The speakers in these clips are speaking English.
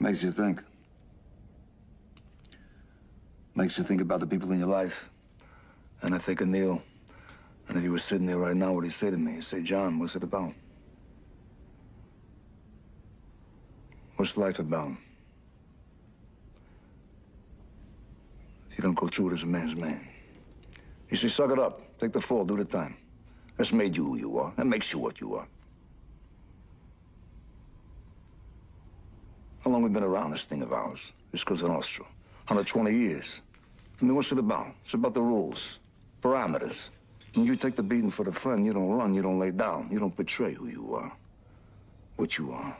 Makes you think. Makes you think about the people in your life. And I think of Neil. And if he was sitting there right now, what'd he say to me? He'd say, John, what's it about? What's life about? If you don't go through it as a man's man. You say, suck it up. Take the fall, do the time. That's made you who you are. That makes you what you are. How long we been around this thing of ours? This Cosa Nostra. 120 years. I mean, what's it about? It's about the rules, parameters. When you take the beating for the friend, you don't run, you don't lay down. You don't betray who you are, what you are.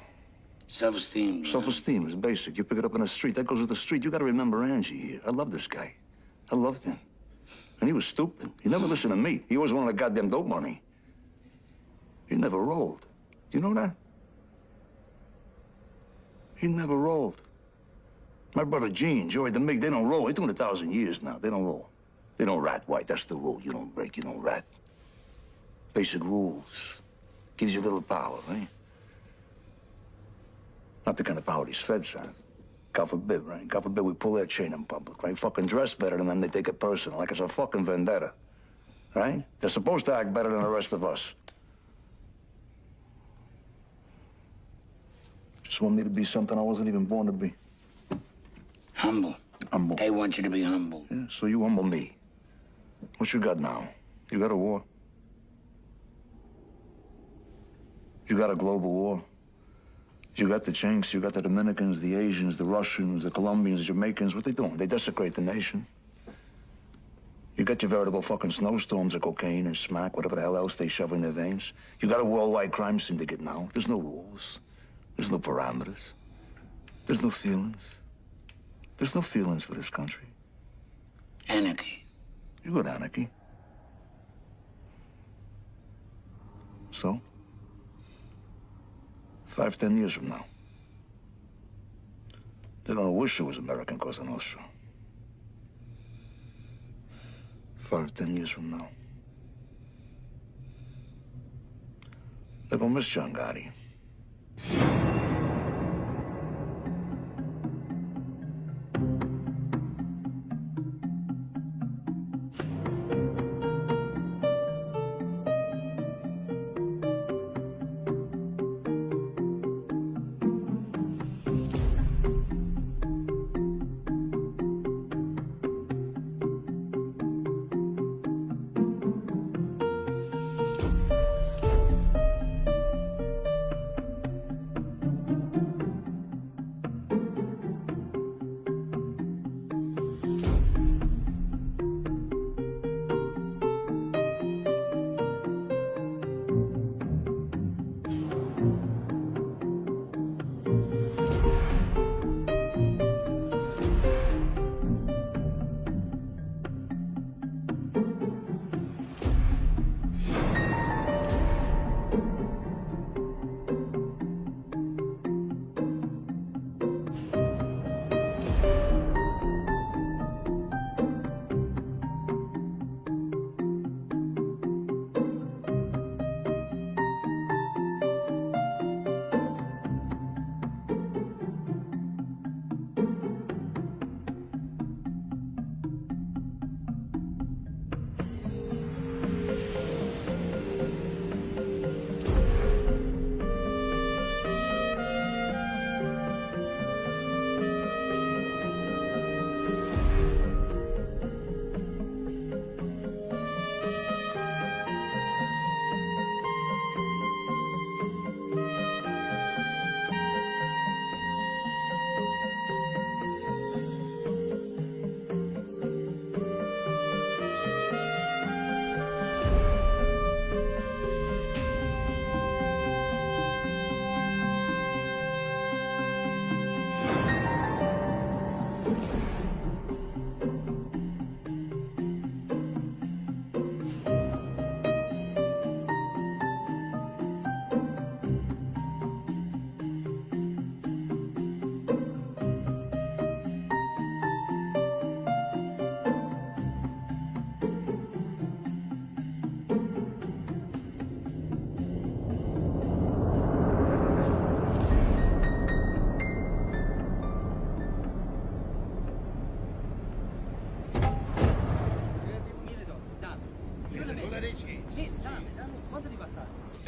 Self-esteem. Self-esteem is basic. You pick it up in the street. That goes with the street. You got to remember Angie here. I love this guy. I loved him. And he was stupid. He never listened to me. He always wanted the goddamn dope money. He never rolled. Do you know that? He never rolled. My brother Gene, Joey DeMig, they don't roll. They're doing 1,000 years now. They don't roll. They don't rat, White. That's the rule. You don't break, you don't rat. Basic rules. Gives you a little power, right? Not the kind of power these feds have. God forbid, right? God forbid we pull their chain in public, right? Fucking dress better than them, they take it personal, like it's a fucking vendetta, right? They're supposed to act better than the rest of us. Just want me to be something I wasn't even born to be. Humble. Humble. They want you to be humble. Yeah, so you humble me. What you got now? You got a war? You got a global war? You got the Chinks, you got the Dominicans, the Asians, the Russians, the Colombians, the Jamaicans. What they doing? They desecrate the nation. You got your veritable fucking snowstorms of cocaine and smack, whatever the hell else they shove in their veins. You got a worldwide crime syndicate now. There's no rules. There's no parameters. There's no feelings. There's no feelings for this country. Anarchy. You got anarchy. So? 5, 10 years from now, they're gonna wish it was American Cosa Nostra. 5, 10 years from now, they're gonna miss John Gotti.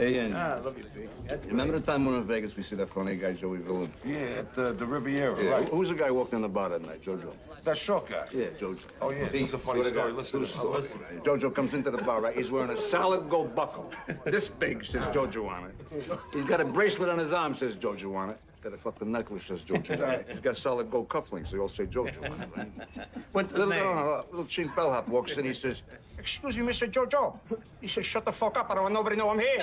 Hey, Andy. I love you, Big. Remember the time we were in Vegas, we see that funny guy, Joey Villain? Yeah, at the Riviera, Yeah. right? Who's the guy who walked in the bar that night, Jojo? That short guy. Yeah, Jojo. Oh, yeah, this is a funny Swear to story. God, Listen to true this. story. Jojo comes into the bar, right? He's wearing a solid gold buckle. This big, says Jojo on it. He's got a bracelet on his arm, says Jojo on it. Got a fucking necklace, says Jojo on it. He's got solid gold cufflinks, they all say Jojo on it, right? What's the Little, name? little chink bellhop walks in, he says, "Excuse me, Mr. Jojo." He says, "Shut the fuck up, I don't want nobody to know I'm here."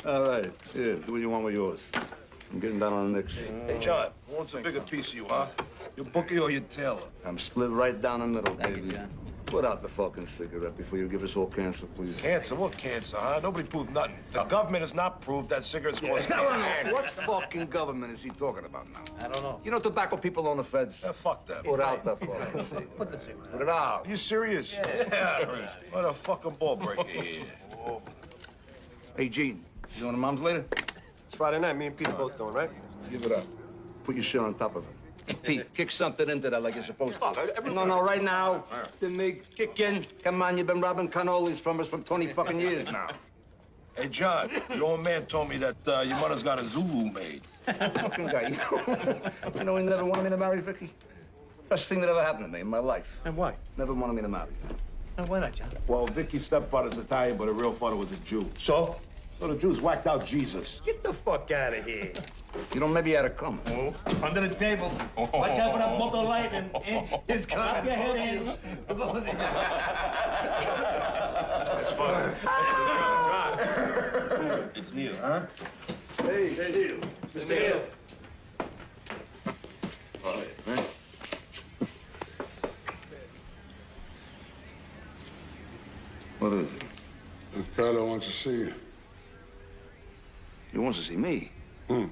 All right, here, do what you want with yours. I'm getting down on the Knicks. Hey, John, who wants a bigger piece of you, huh? Your bookie or your tailor? I'm split right down the middle, baby. Put out the fucking cigarette before you give us all cancer, please. Cancer? What cancer, huh? Nobody proved nothing. The government has not proved that cigarettes cause cancer. What fucking government is he talking about now? I don't know. You know tobacco people own the feds? Fuck that. Put out the fucking cigarette. Put the cigarette. Put it out. Are you serious? Yeah. What a fucking ball breaker here. Hey, Gene, you going to Mom's later? It's Friday night. Me and Peter both going, right? Give it up. Put your shit on top of it. Pete, kick something into that like you're supposed to. No, right now. Kick in. Come on, you've been robbing cannolis from us for 20 fucking years now. Hey, John, your old man told me that your mother's got a Zulu maid. Fucking guy. You know he never wanted me to marry Vicky? Best thing that ever happened to me in my life. And why? Never wanted me to marry. And why not, John? Well, Vicky's stepfather's Italian, but her real father was a Jew. So? So the Jews whacked out Jesus. Get the fuck out of here. You know, maybe you had to come. Oh, under the table. Watch out for that bolt of lightning. It's coming. Wrap your head in. That's fine. It's Neil, huh? Hey, Neil. Mr. Neil. All right, man. What is it? Ricardo wants to see you. He wants to see me. Hmm.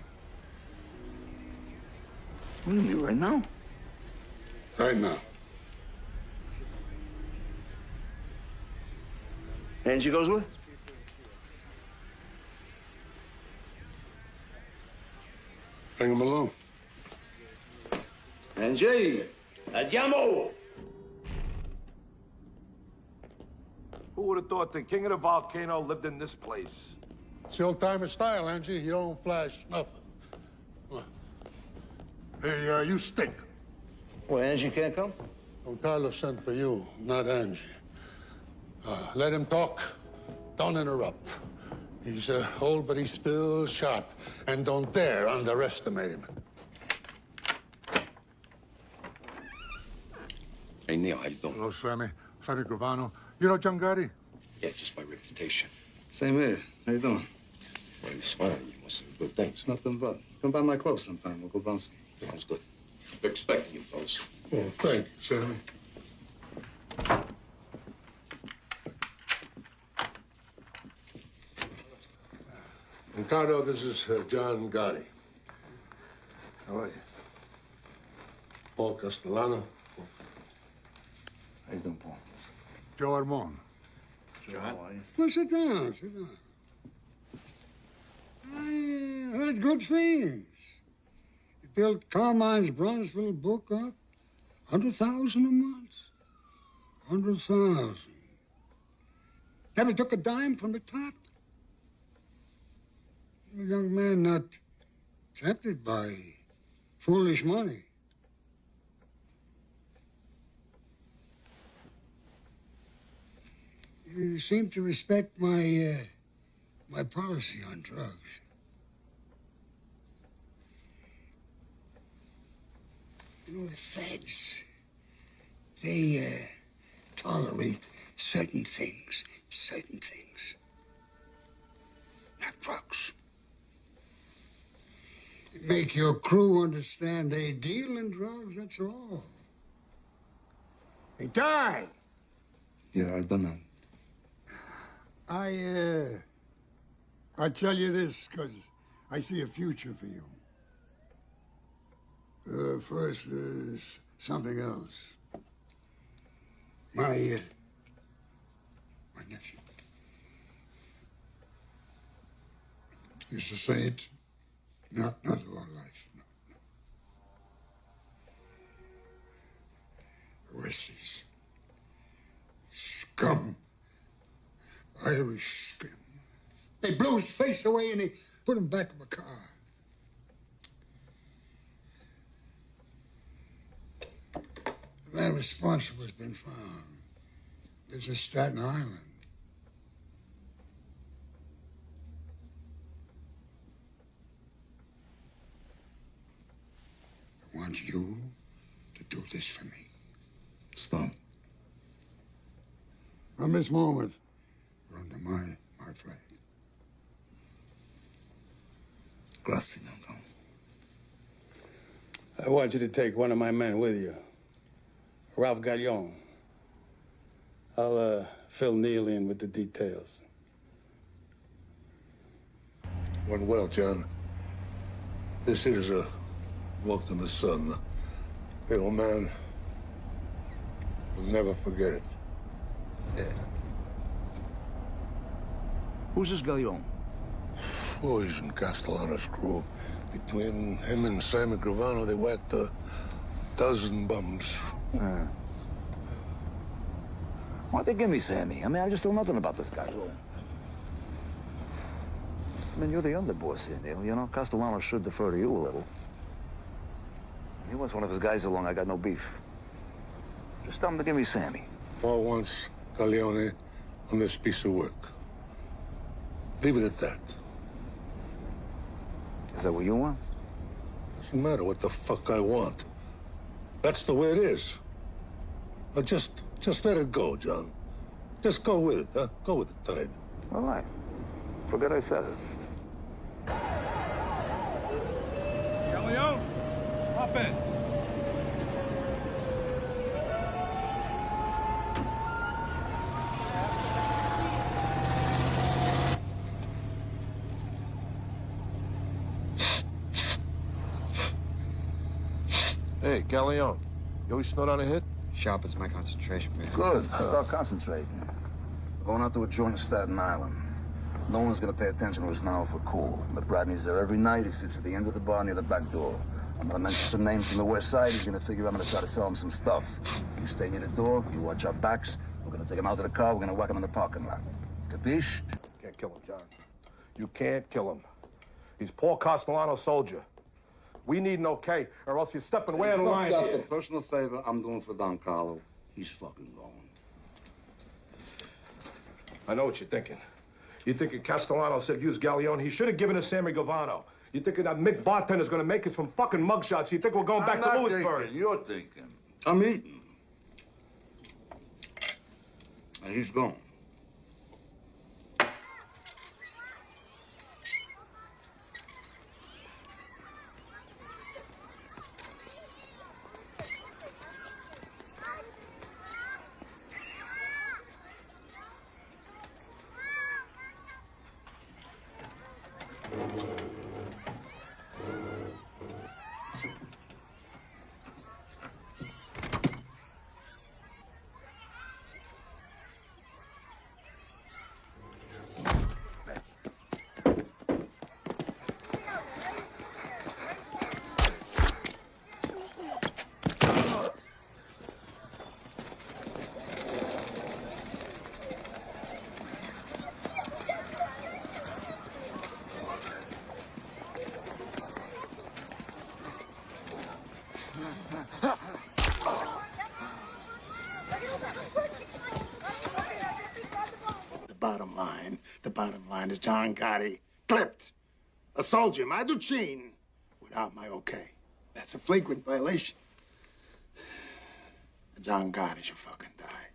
What do you mean, right now? Right now. Angie goes with? Bring him along. Angie! Andiamo! Who would have thought the king of the volcano lived in this place? It's the old-timer style, Angie. You don't flash nothing. Hey, you stink. Well, Angie can't come? Don Carlos sent for you, not Angie. Let him talk. Don't interrupt. He's old, but he's still sharp. And don't dare underestimate him. Hey, Neil, how you doing? Hello, Sammy. Sammy Gravano. You know John Gotti? Yeah, just my reputation. Same here. How you doing? Well, you're smiling. You must have good things. Nothing but. Come by my club sometime. We'll go bouncing. Sounds good. We're expecting you, fellas. Oh, thank you, Sammy. Ricardo, this is John Gotti. How are you? Paul Castellano. How you doing, Paul? Joe Armon. John, how are you? Well, sit down, sit down. I heard good things. You built Carmine's Bronzeville book up. 100,000 a month. 100,000. Never took a dime from the top. A young man not tempted by foolish money. You seem to respect my policy on drugs. You know, the feds, they tolerate certain things. Not drugs. Make your crew understand they deal in drugs, that's all. They die. Yeah, I've done that. I tell you this because I see a future for you. First, something else. My nephew used to say it. Not all life, no. The rest is Scum. Irish scum. They blew his face away and they put him back in the car. The man responsible has been found. This is Staten Island. I want you to do this for me. Stop. From this moment, you're under my flag. Grazie, Uncle. I want you to take one of my men with you. Ralph Gallon. I'll fill Neil in with the details. Went well, John. This is a walk in the sun. The old man will never forget it. Yeah. Who's this Galeon? Boys in Castellano's crew. Between him and Sammy Gravano, they whacked a dozen bums. Why'd they give me Sammy? I mean, I just know nothing about this guy. I mean, you're the underboss here, Neil. You know, Castellano should defer to you a little. He wants one of his guys along. I got no beef. Just tell him to give me Sammy. Paul wants Galeone on this piece of work. Leave it at that. Is that what you want? Doesn't matter what the fuck I want. That's the way it is. Now just let it go, John. Just go with it, huh? Go with the tide. All right. Forget I said it. Galeon, hop in. Hey, Galeon, you always snowed on a hit? Sharpens my concentration, man. Good. Start concentrating. Going out to a joint in Staten Island. No one's gonna pay attention to us now if we're cool. But Bradley's there every night. He sits at the end of the bar near the back door. I'm gonna mention some names from the west side. He's gonna figure I'm gonna try to sell him some stuff. You stay near the door. You watch our backs. We're gonna take him out to the car. We're gonna whack him in the parking lot. Capiche? Can't kill him, John. You can't kill him. He's Paul Castellano's soldier. We need an okay, or else you're stepping way out of line Got here. the personal favor I'm doing for Don Carlo. He's fucking going. I know what you're thinking. You're thinking Castellano said use Galeon. He should have given us Sammy Gavano. You're thinking that Mick Bartender's gonna make us from fucking mugshots. You think we're going back to Lewisburg? You're thinking. I'm eating. And he's gone. The bottom line is John Gotti clipped a soldier, Maduchin, without my okay. That's a flagrant violation. John Gotti should fucking die.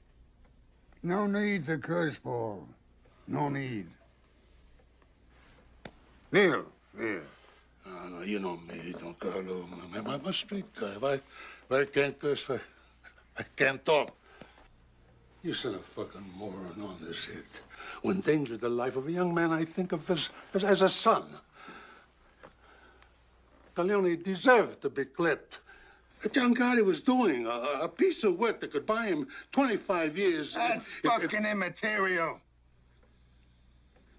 No need to curse, Paul. No need. Neil, here. No, you know me, Don Carlo. I'm a street guy. If I can't curse, I can't talk. You sent a fucking moron on this hit. Who endangered the life of a young man I think of as a son. Galeone deserved to be clipped. John Gotti was doing a piece of work that could buy him 25 years. That's fucking immaterial.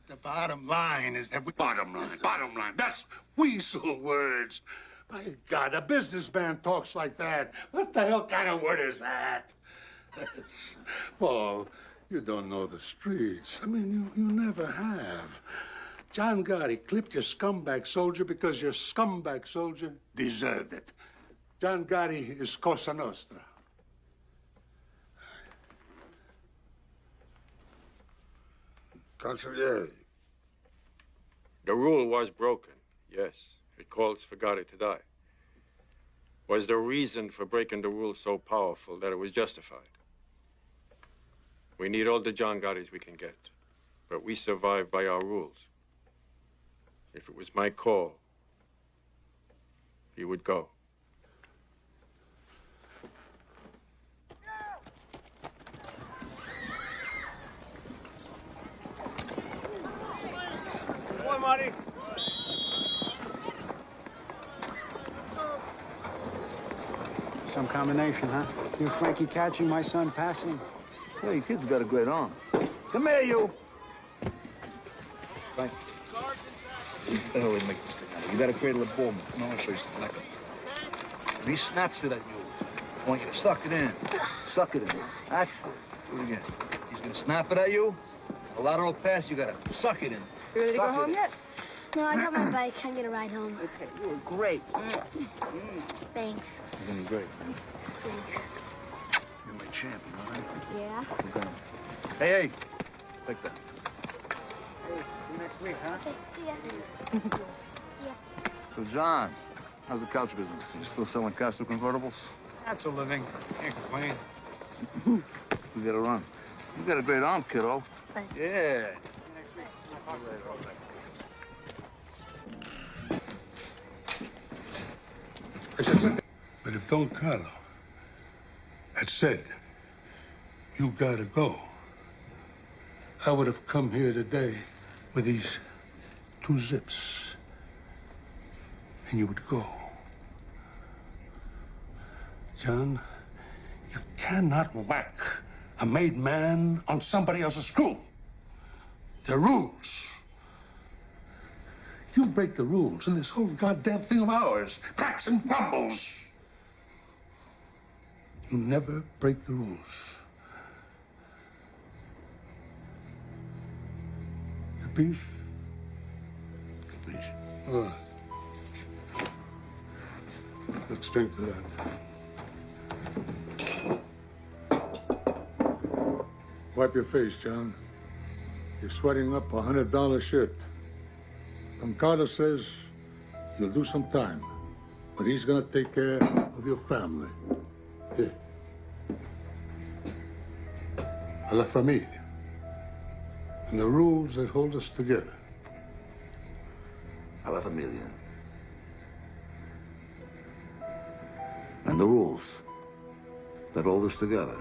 The bottom line is that we... Bottom line. That's weasel words. My God, a businessman talks like that. What the hell kind of word is that? Paul, You don't know the streets. I mean, you never have. John Gotti clipped your scumbag soldier because your scumbag soldier deserved it. John Gotti is Cosa Nostra. Consigliere. The rule was broken, yes. It calls for Gotti to die. Was the reason for breaking the rule so powerful that it was justified? We need all the John Gottis we can get, but we survive by our rules. If it was my call, he would go. Come on, Marty. Some combination, huh? You and Frankie catching, my son passing? Yeah, your kid's got a great arm. Come here, you. Frank. What the hell we make this thing out of? You gotta cradle a ball. Come on, I'll show you something like it. If he snaps it at you, I want you to suck it in. Suck it in. That's it. Do it again. He's gonna snap it at you. A lateral pass, you gotta suck it in. You ready to go Suck it home in. yet? No, I got my bike. Can't get a ride home. Okay, you were great. Thanks. You're doing great. Thanks. You're my champ, you know that? Yeah? Okay. Hey, take that. Hey, see you next week, huh? See ya. So, John, how's the couch business? You still selling Castro convertibles? That's a living. Can't complain. We gotta run. You got a great arm, kiddo. Thanks. Yeah. But if Don Carlo had said, you gotta go, I would have come here today with these 2 zips, and you would go. John, you cannot whack a made man on somebody else's screw. There are rules. You break the rules, and this whole goddamn thing of ours cracks and crumbles. You never break the rules. Capiche? Capiche. All right. Let's drink to that. Wipe your face, John. You're sweating up a $100 shirt. Don Carlos says you'll do some time, but he's gonna take care of your family. Here. A la familia. And the rules that hold us together. A la familia. And the rules that hold us together.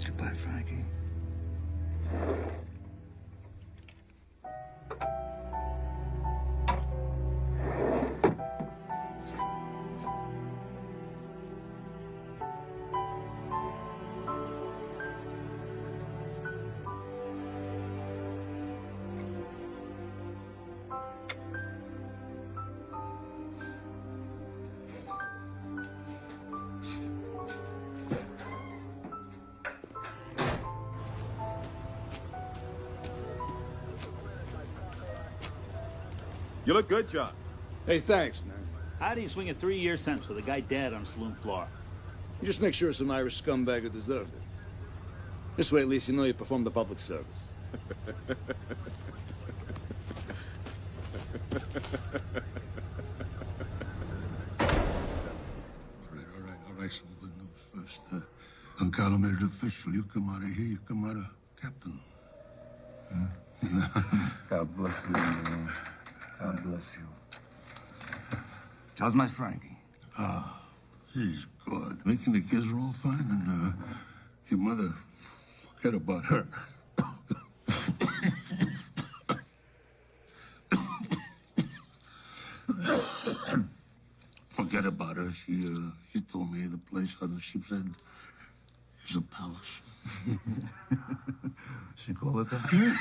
Goodbye, Frankie. You look good, John. Hey, thanks, man. How do you swing a 3-year sentence with a guy dead on a saloon floor? You just make sure it's some Irish scumbag who deserved it. This way, at least you know you performed the public service. All right, some good news first. Don Carlo made it official. You come out of here, you come out of captain. God bless you, man. God bless you. How's my Frankie? He's good. Making the kids are all fine, and your mother, forget about her. Forget about her. She told me the place on the ship's head is a palace. She called it that?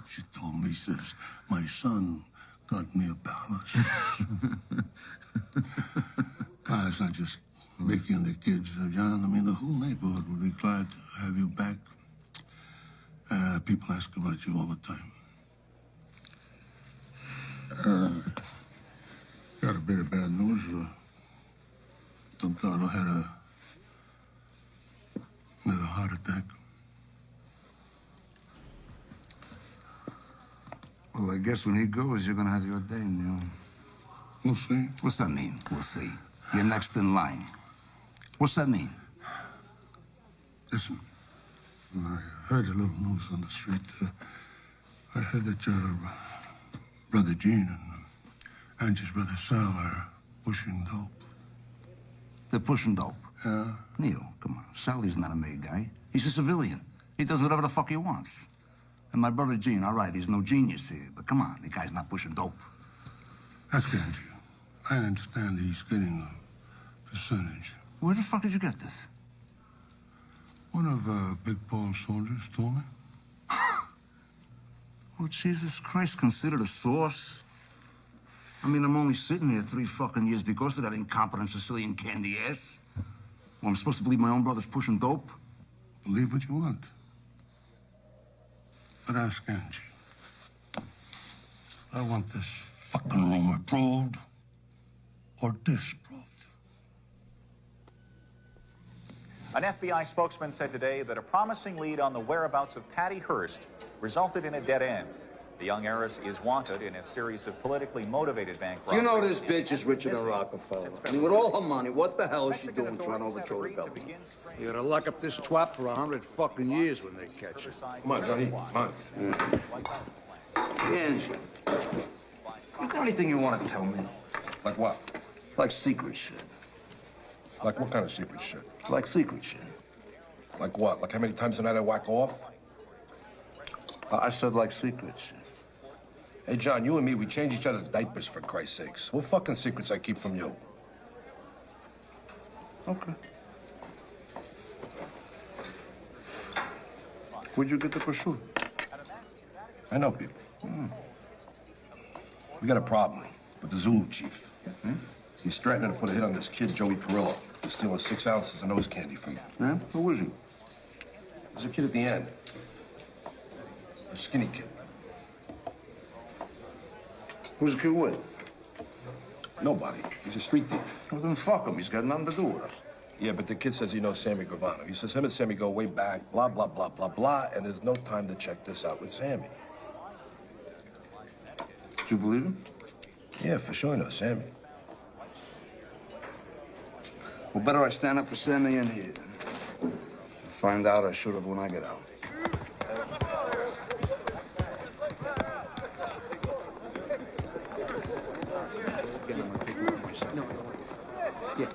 She told me, says, my son got me a palace. It's not just Mickey and the kids, John. I mean, the whole neighborhood would be glad to have you back. People ask about you all the time. Got a bit of bad news. Don Carlo had another heart attack. Well, I guess when he goes, you're gonna have your day, Neil. We'll see. What's that mean? We'll see. You're next in line. What's that mean? Listen, I heard a little news on the street. I heard that your brother Gene and Angie's brother Sal are pushing dope. They're pushing dope. Yeah? Neil, come on. Sally's not a made guy. He's a civilian. He does whatever the fuck he wants. And my brother Gene, all right, he's no genius here, but come on, the guy's not pushing dope. Ask Angie. I understand he's getting a percentage. Where the fuck did you get this? One of Big Paul's soldiers told me. Oh, Jesus Christ, considered a source? I mean, I'm only sitting here 3 fucking years because of that incompetent Sicilian candy ass. Well, I'm supposed to believe my own brother's pushing dope? Believe what you want. But ask Angie. I want this fucking rumor proved or disproved. An FBI spokesman said today that a promising lead on the whereabouts of Patty Hearst resulted in a dead end. The young heiress is wanted in a series of politically motivated bank You robberies. know this bitch is richer than Rockefeller. I mean, with all her money, what the hell is she doing trying to overthrow the government? You gotta lock up this twat for 100 fucking years when they catch her. Come on, Johnny. Come on. Angie, you got anything you want to tell me? Like what? Like secret shit. Like what kind of secret shit? Like secret shit. Like what? Like how many times a night I whack off? I said like secret shit. Hey, John, you and me, we change each other's diapers, for Christ's sakes. What fucking secrets I keep from you? Okay. Where'd you get the prosciutto? I know people. We got a problem with the Zulu chief. He's threatening to put a hit on this kid, Joey Carrillo. He's stealing 6 ounces of nose candy from him. Yeah? Who is he? There's a kid at the end. A skinny kid. Who's the kid with? Nobody. He's a street thief. Well, then fuck him. He's got nothing to do with us. Yeah, but the kid says he knows Sammy Gravano. He says him and Sammy go way back, blah, blah, blah, blah, blah, and there's no time to check this out with Sammy. Do you believe him? Yeah, for sure I know Sammy. Well, better I stand up for Sammy in here. Find out I should have when I get out. Yeah.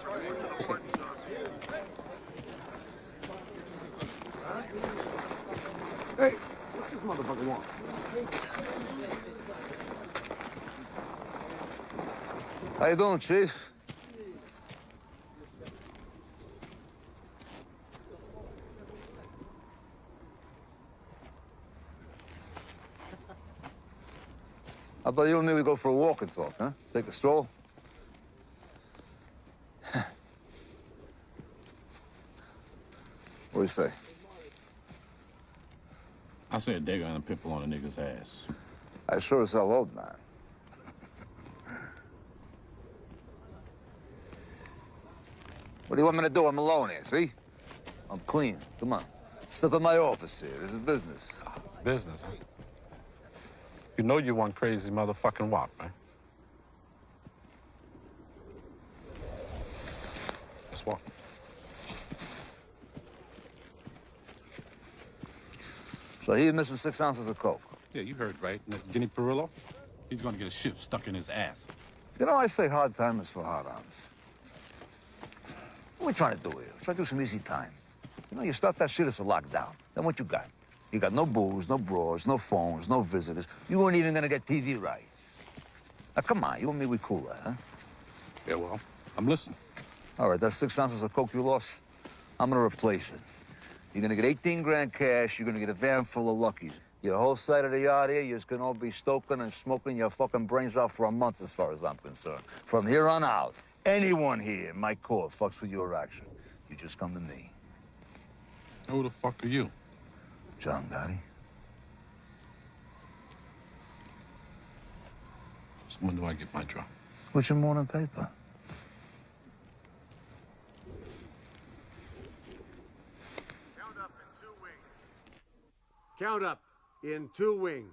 Hey, what's this motherfucker want? How you doing, Chief? How about you and me, we go for a walk and talk, huh? Take a stroll? What do you say? I said they're gonna pimple on a nigga's ass. I sure as hell hope not. What do you want me to do? I'm alone here, see? I'm clean. Come on. Step in my office here. This is business. Business, huh? You know you one crazy motherfucking wop, man. Let's walk. So he missing 6 ounces of coke. Yeah, you heard right. And that Guinea Perillo, he's gonna get a ship stuck in his ass. You know, I say hard time is for hard-ons. What are we trying to do here? Try to do some easy time. You know, you start that shit, it's a lockdown. Then what you got? You got no booze, no bras, no phones, no visitors. You weren't even gonna get TV rights. Now, come on, you and me, we cooler, huh? Yeah, well, I'm listening. All right, that's 6 ounces of coke you lost. I'm gonna replace it. You're gonna get 18 grand cash. You're gonna get a van full of Luckies. Your whole side of the yard here, you're just gonna all be stoking and smoking your fucking brains out for a month, as far as I'm concerned. From here on out, anyone here in my court fucks with your action. You just come to me. Who the fuck are you? John Gotti. So when do I get my drop? What's your morning paper? Count up in 2 wing.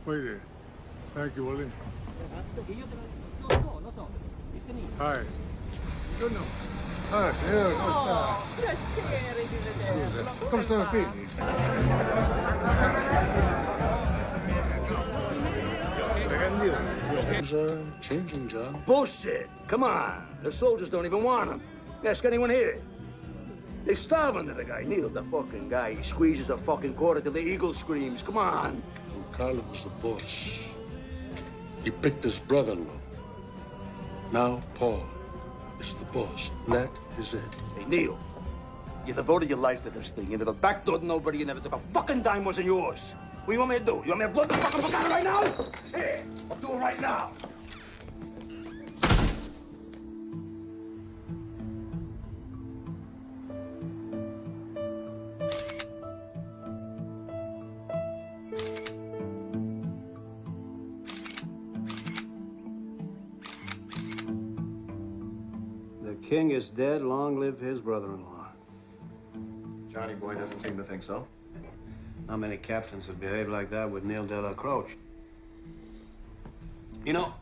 Wait there. Thank you, Willie. Hi. Buongiorno. Ah, signore, come sta? Piacere di vederla. Come stanno i figli? Things changing, John. Bullshit! Come on. The soldiers don't even want him. Ask anyone here. They starve under the guy. Neil, the fucking guy. He squeezes a fucking quarter till the eagle screams. Come on. Carlo was the boss. He picked his brother-in-law. Now Paul is the boss. That is it. Hey, Neil, you devoted your life to this thing. You never backdoored nobody. You never took a fucking dime wasn't yours. What do you want me to do? You want me to blow the fucking fuck out of right now? Here, I'll do it right now. The king is dead. Long live his brother-in-law. Johnny Boy doesn't seem to think so. Not many captains have behaved like that with Neil de la Croce. You know,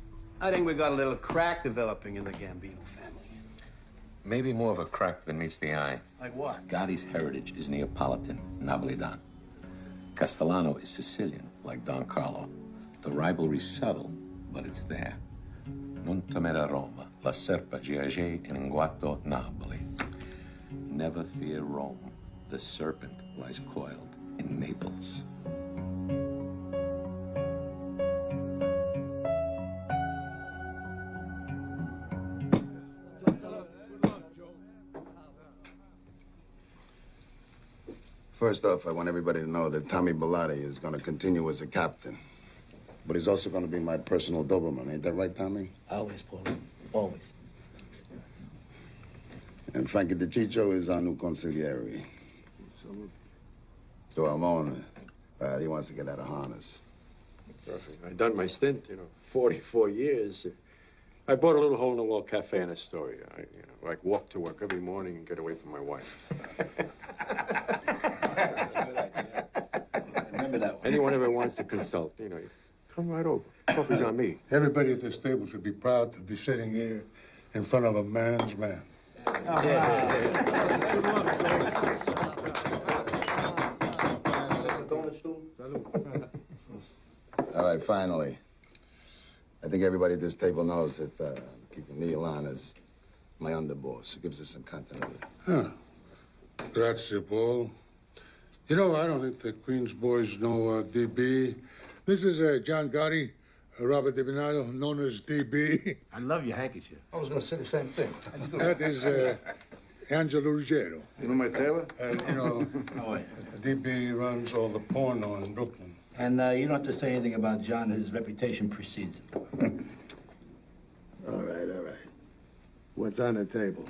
I think we got a little crack developing in the Gambino family. Maybe more of a crack than meets the eye. Like what? Gotti's heritage is Neapolitan, Napolitan. Castellano is Sicilian, like Don Carlo. The rivalry's subtle, but it's there. Non temere Roma, la serpa giace in guato Napoli. Never fear Rome. The serpent lies coiled in Naples. First off, I want everybody to know that Tommy Bilotti is going to continue as a captain. But he's also going to be my personal Doberman. Ain't that right, Tommy? Always, Paul. Always. And Frankie DeCiccio is our new consigliere. So Amon, he wants to get out of harness. Perfect. I've done my stint, 44 years. I bought a little hole-in-the-wall cafe in Astoria. I walk to work every morning and get away from my wife. Remember that one. Anyone ever wants to consult, come right over. Coffee's on me. Everybody at this table should be proud to be sitting here in front of a man's man. All right, finally. I think everybody at this table knows that keeping Neil on is my underboss. It gives us some continuity. Huh. Grazie, Paul. I don't think the Queen's boys know DB, This is John Gotti, Robert DiBernardo, known as DB. I love your handkerchief. I was gonna say the same thing. That is Angelo Ruggiero. You know my tailor? DB runs all the porno in Brooklyn. And you don't have to say anything about John. His reputation precedes him. All right. What's on the table?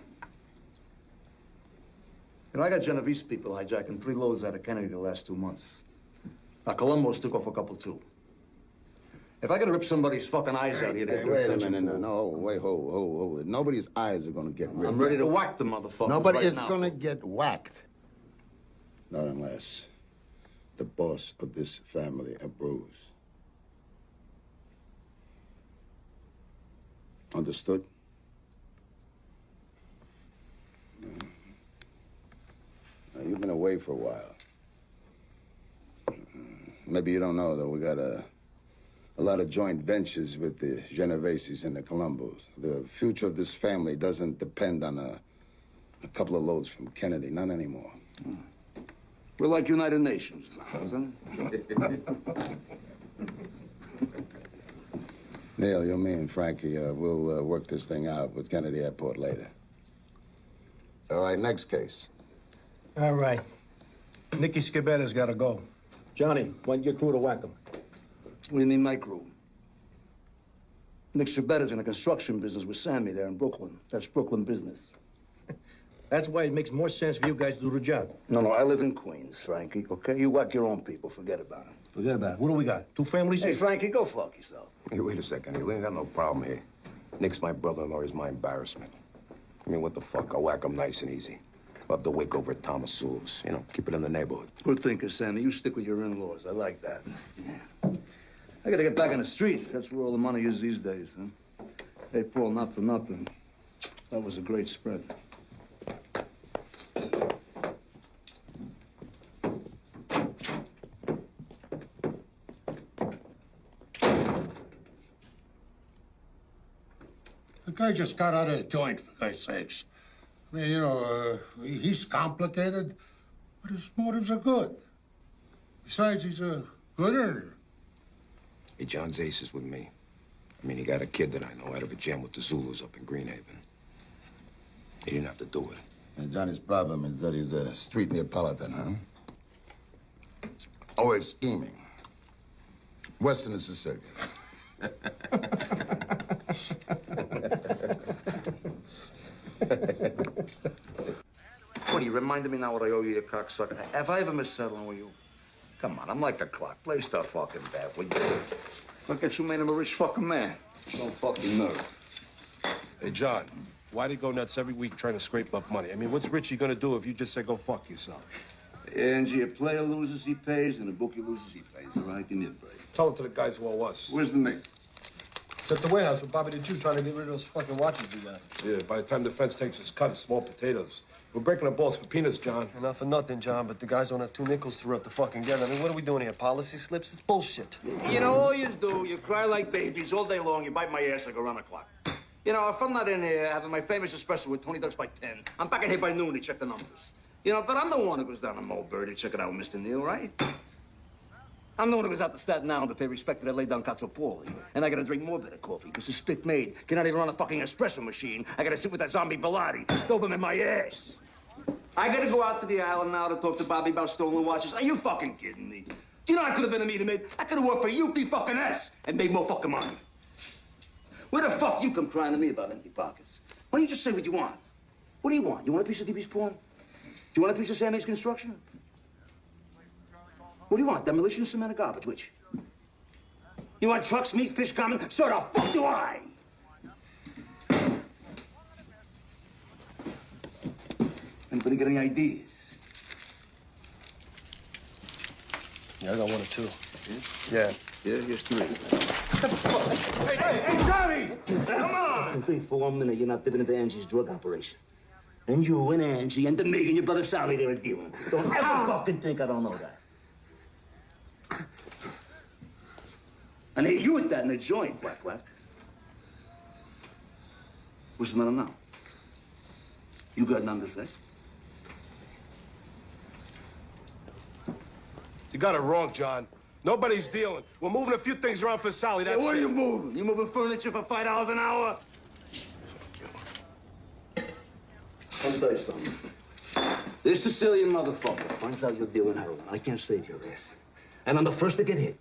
You know, I got Genovese people hijacking 3 loads out of Kennedy the last 2 months. Now, Colombo's took off a couple, too. If I gotta rip somebody's fucking eyes out here... Hey, wait a minute. No, wait, hold. Nobody's eyes are gonna get ripped. I'm ready to whack the motherfuckers Nobody right is now. gonna get whacked. Not unless the boss of this family approves. Understood? Now, you've been away for a while. Maybe you don't know, though, we got a lot of joint ventures with the Genoveses and the Colombos. The future of this family doesn't depend on a couple of loads from Kennedy. Not anymore. We're like United Nations now, isn't it? Neil, you, me, and Frankie, we'll work this thing out with Kennedy Airport later. All right, next case. All right. Nicky Scabetta's got to go. Johnny, want your crew to whack him? What do you mean, my crew? Nick Shabetta's in the construction business with Sammy there in Brooklyn. That's Brooklyn business. That's why it makes more sense for you guys to do the job. No, I live in Queens, Frankie, okay? You whack your own people. Forget about it. Forget about it. What do we got? 2 families? Hey, Frankie, go fuck yourself. Hey, wait a second. We ain't got no problem here. Nick's my brother-in-law. He's my embarrassment. I mean, what the fuck? I'll whack him nice and easy. We'll have the wake over at Thomas Sewell's. You know, keep it in the neighborhood. Good thinking, Sammy. You stick with your in-laws. I like that. Yeah. I gotta get back on the streets. That's where all the money is these days, huh? Hey, Paul, not for nothing. That was a great spread. The guy just got out of a joint, for Christ's sakes. I mean, you know, he's complicated, but his motives are good. Besides, he's a good earner. Hey, John's ace is with me. I mean, he got a kid that I know out of a jam with the Zulus up in Greenhaven. He didn't have to do it. And Johnny's problem is that he's a street Neapolitan, huh? Oh, it's scheming. Western and Sicilian. What, you reminded me now what I owe you, you cocksucker? Have I ever missed settling with you? Come on, I'm like the clock. Play stuff fucking bad, will you? Look at you made him a rich fucking man. Don't fucking nerve. Hey, John, why do you go nuts every week trying to scrape up money? I mean, what's Richie gonna do if you just say go fuck yourself? Angie, a player loses, he pays, and a bookie loses, he pays, all right? Give me a break. Tell it to the guys who owe us. Where's the mate? It's at the warehouse with Bobby the Jew trying to get rid of those fucking watches we got. Yeah, by the time the fence takes its cut, it's small potatoes. We're breaking the balls for peanuts, John. Not for nothing, John, but the guys don't have 2 nickels to rub the fucking together. I mean, what are we doing here? Policy slips? It's bullshit. You know, all you do, you cry like babies all day long, you bite my ass like around the clock. You know, if I'm not in here having my famous espresso with 20 ducks by 10, I'm back in here by noon to check the numbers. You know, but I'm the one who goes down to Mulberry to check it out with Mr. Neal, right? I'm the one who goes out to Staten Island to pay respect to that laid-down Cazzopoli. And I gotta drink more bitter coffee, because the spit made cannot even run a fucking espresso machine. I gotta sit with that zombie Bilotti, dope him in my ass. I gotta go out to the island now to talk to Bobby about stolen watches. Are you fucking kidding me? Do you know I could have been a meter maid? I could have worked for UP and made more fucking money. Where the fuck you come crying to me about empty pockets? Why don't you just say what you want? What do you want? You want a piece of DB's porn? Do you want a piece of Sammy's construction? What do you want? Demolition or cement or garbage? Which? You want trucks, meat, fish, common? So the fuck do I? Anybody got any ideas? Yeah, I got 1 or 2. Yeah, here's 3. Hey, Johnny! Come on! And think for 1 minute you're not dipping into Angie's drug operation. And you and Angie and the Meg and your brother Sally, they're dealing. Don't ever fucking think I don't know that. And hey, you at that in the joint, Quack Quack. What's the matter now? You got nothing to say? You got it wrong, John. Nobody's dealing. We're moving a few things around for Sally, that's What are it. you moving? You moving furniture for $5 an hour? Let me tell you something. This Sicilian motherfucker finds out you're dealing heroin. I can't save your ass. And I'm the first to get hit.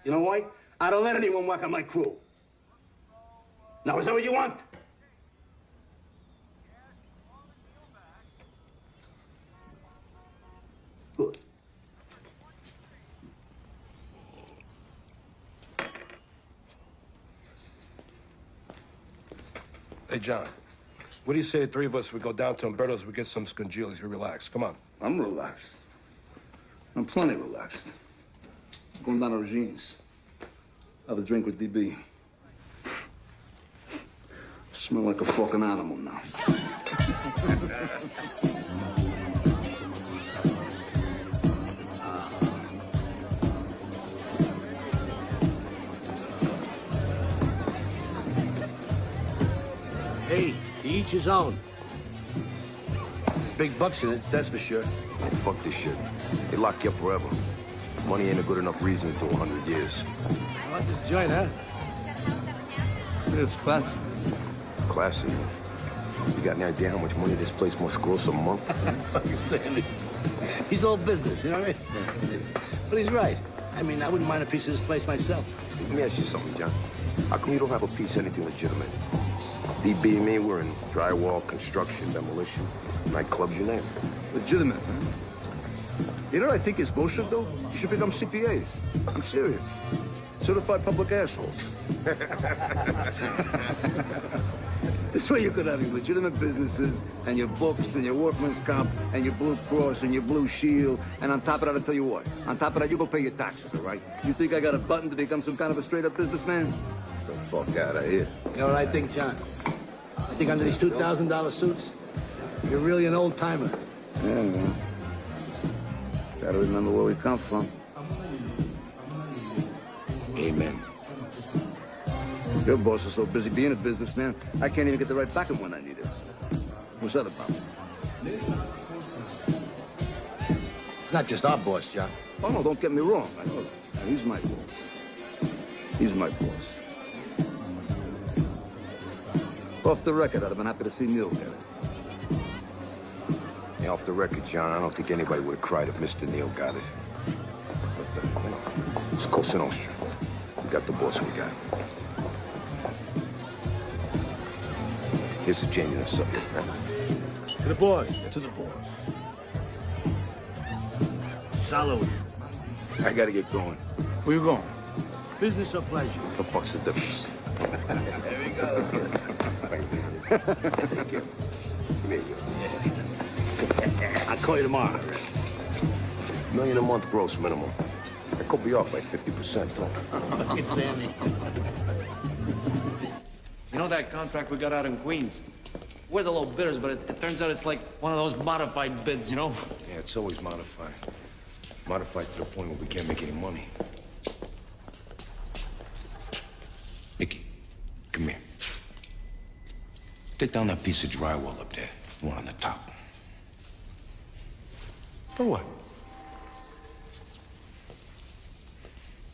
You know why? I don't let anyone work on my crew. Now, is that what you want? Good. Hey, John, what do you say the three of us, we go down to Umberto's, we get some scongilis, we relax. Come on. I'm relaxed. I'm plenty relaxed. I'm going down to Regine's. Have a drink with DB. Smell like a fucking animal now. Hey, each his own. There's big bucks in it, that's for sure. Hey, fuck this shit. They lock you up forever. Money ain't a good enough reason to do 100 years. I like this joint, huh? It's classy. Classy. You got any idea how much money this place must gross a month? Fucking Sandy. He's all business, you know what I mean? But he's right. I mean, I wouldn't mind a piece of this place myself. Let me ask you something, John. How come you don't have a piece of anything legitimate? DB and me, we're in drywall, construction, demolition, nightclubs, you name it. Legitimate, man. You know what I think is bullshit, though? You should become CPAs. I'm serious. Certified public assholes. This way you could have your legitimate businesses and your books and your workman's comp and your Blue Cross and your Blue Shield. And on top of that, I'll tell you what. On top of that, you go pay your taxes, all right? You think I got a button to become some kind of a straight-up businessman? Get the fuck out of here. You know what I think, John? I think under these $2,000 suits, you're really an old-timer. Yeah, man. Gotta remember where we come from. Amen. Your boss is so busy being a businessman, I can't even get the right backing when I need it. What's that about? It's not just our boss, John. Oh, no, don't get me wrong. I know that. He's my boss. He's my boss. Off the record, I'd have been happy to see Neil get it. Yeah, off the record, John, I don't think anybody would have cried if Mr. Neal got it. But, you know, it's Cosa Nostra. We got the boss we got. Here's the change in the subject, man. To the boys. To the boys. Salud. I gotta get going. Where you going? Business or pleasure? What the fuck's the difference? There we go. Take care. Come here, you. I'll call you tomorrow. $1 million a month gross minimum. I could be off by 50%, though. Fucking Sammy. You know that contract we got out in Queens? We're the low bidders, but it turns out it's like one of those modified bids, you know? Yeah, it's always modified. Modified to the point where we can't make any money. Nicky, come here. Take down that piece of drywall up there, the one on the top. For what?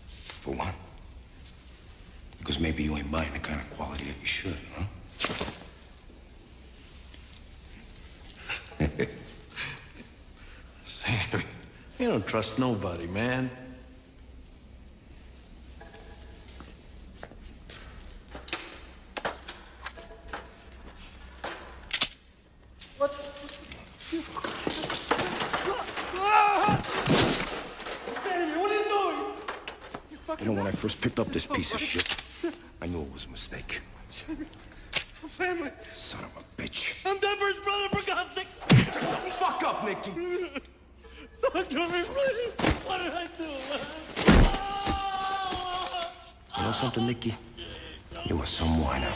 For what? Because maybe you ain't buying the kind of quality that you should, huh? Sammy, you don't trust nobody, man. What? Sammy, what are you doing? You know, when I first picked up this piece of shit, I knew it was a mistake. Sammy, my family. Son of a bitch. I'm Denver's brother, for God's sake. Shut the fuck up, Nicky. Don't do me, please. What did I do? You know something, Nicky? You are some whiner.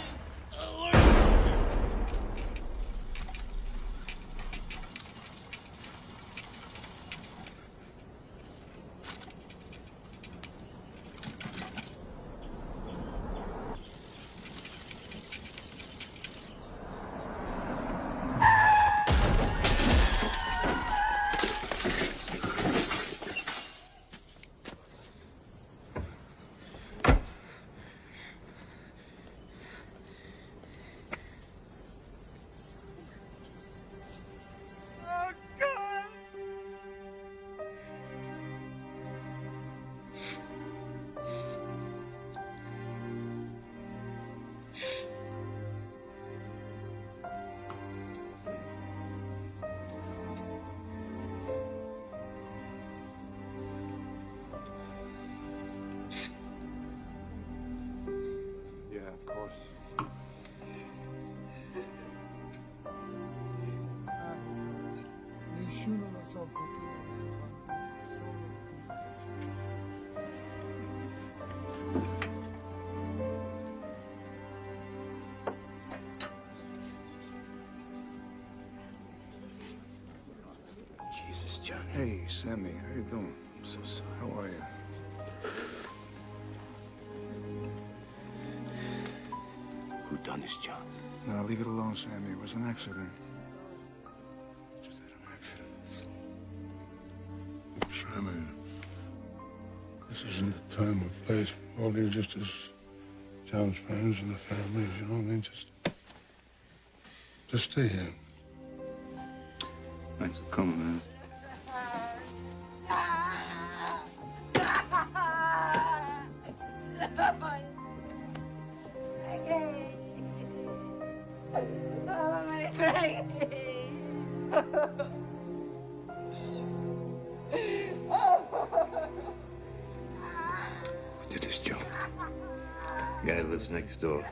it's all good. It's all Jesus, Johnny. Hey, Sammy, how you doing? I'm so sorry. How are you? Who done this, John? No, leave it alone, Sammy. It was an accident. Just had an accident. Sammy, this isn't the time or place for all you just as John's friends and the families, you know what I mean? Just stay here. Thanks for coming, man. Who did this, Joe? The guy lives next door.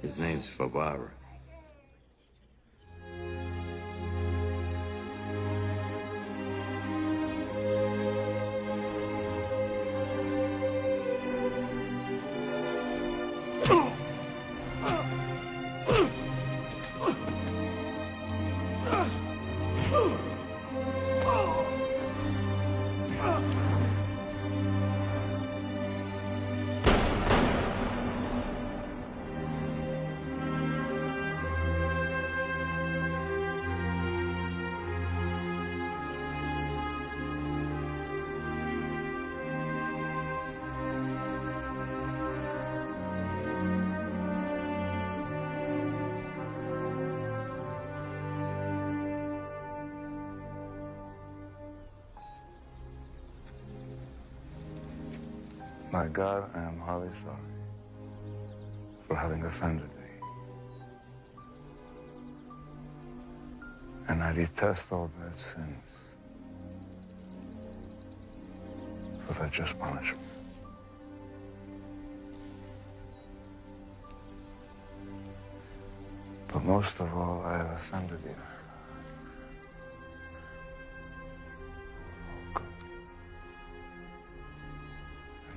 His name's Favara. My God, I am highly sorry for having offended thee. And I detest all bad sins for their just punishment. But most of all, I have offended thee.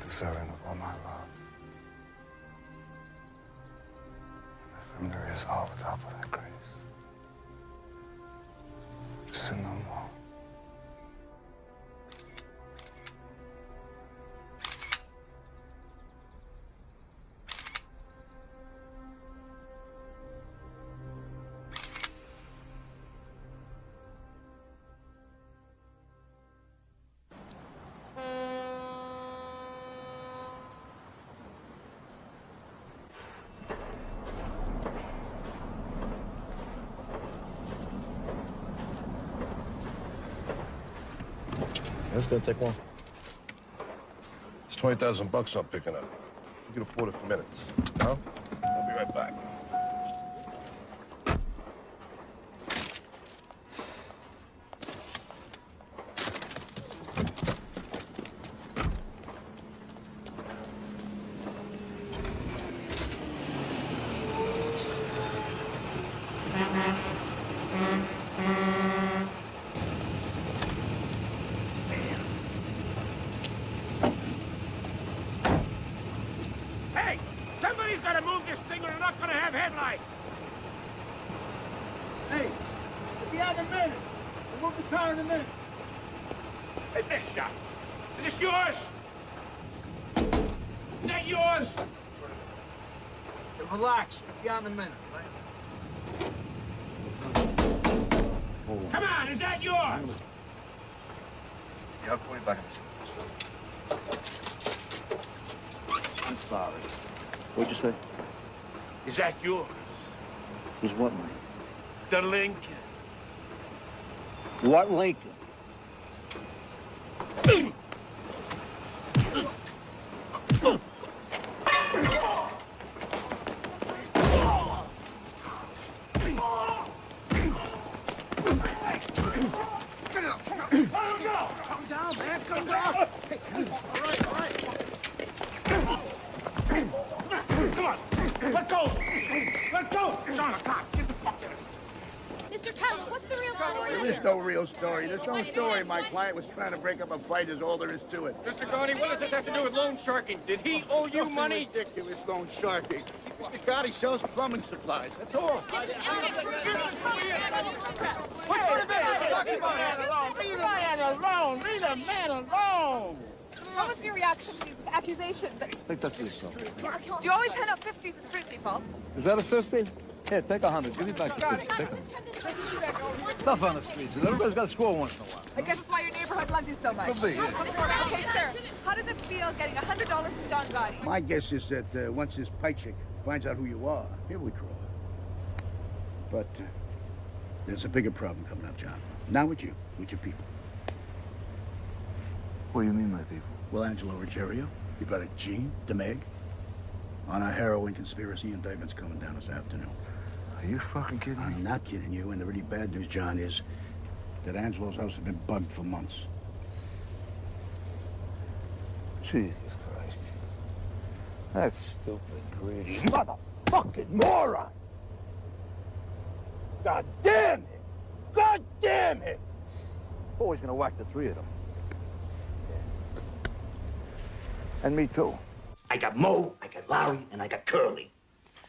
Deserving of all my love. And from there is all without but thy grace. Sin no more. That's gonna take long. It's 20,000 bucks I'm picking up. You can afford it for minutes. No? I'll be right back. Hey! Somebody's gotta move this thing or they're not gonna have headlights! Hey, we'll be out in a minute. We'll move the car in a minute. Hey, Bishop! Is this yours? Is that yours? Hey, relax. We'll be out in a minute, right? Come on, is that yours? Yeah, I'll call you back in a second. I'm sorry. What'd you say? Is that yours? Is what, mate? The Lincoln. What Lincoln? Come down, man. Come down. Hey, all right. Come on. Let go. Let go. John, come on. Get the fuck out of here. Mr. Tyler, what's the real story? There is no real story. There's no story. My client was trying to break up a fight is all there is to it. Mr. Gotti, what does this have to do with loan sharking? Did he owe you money? Ridiculous loan sharking. Mr. Gotti sells plumbing supplies. That's all. What sort of man? Leave the man alone! Leave the man alone! What was your reaction to these accusations? Take that for yourself. Do you always hand out 50s to street people? Is that a 50? Here, take 100. Give me back the 50. Take it. Tough on the streets. Everybody's got to score once in a while. I guess that's why your neighborhood loves you so much. Could be, yeah. Okay, sir, how does it feel getting $100 from Don Gotti? My guess is that once this paycheck finds out who you are, he'll withdraw. But there's a bigger problem coming up, John. Not with you, with your people. What do you mean, my people? Well, Angelo Ruggiero, your brother Gene, DeMeg, on a heroin conspiracy indictment's coming down this afternoon. Are you fucking kidding me? I'm not kidding you, and the really bad news, John, is that Angelo's house has been bugged for months. Jesus Christ. That's stupid, greedy. Motherfucking moron! God damn it! God damn it! Always gonna whack the three of them. And me too. I got Mo, I got Larry, and I got Curly.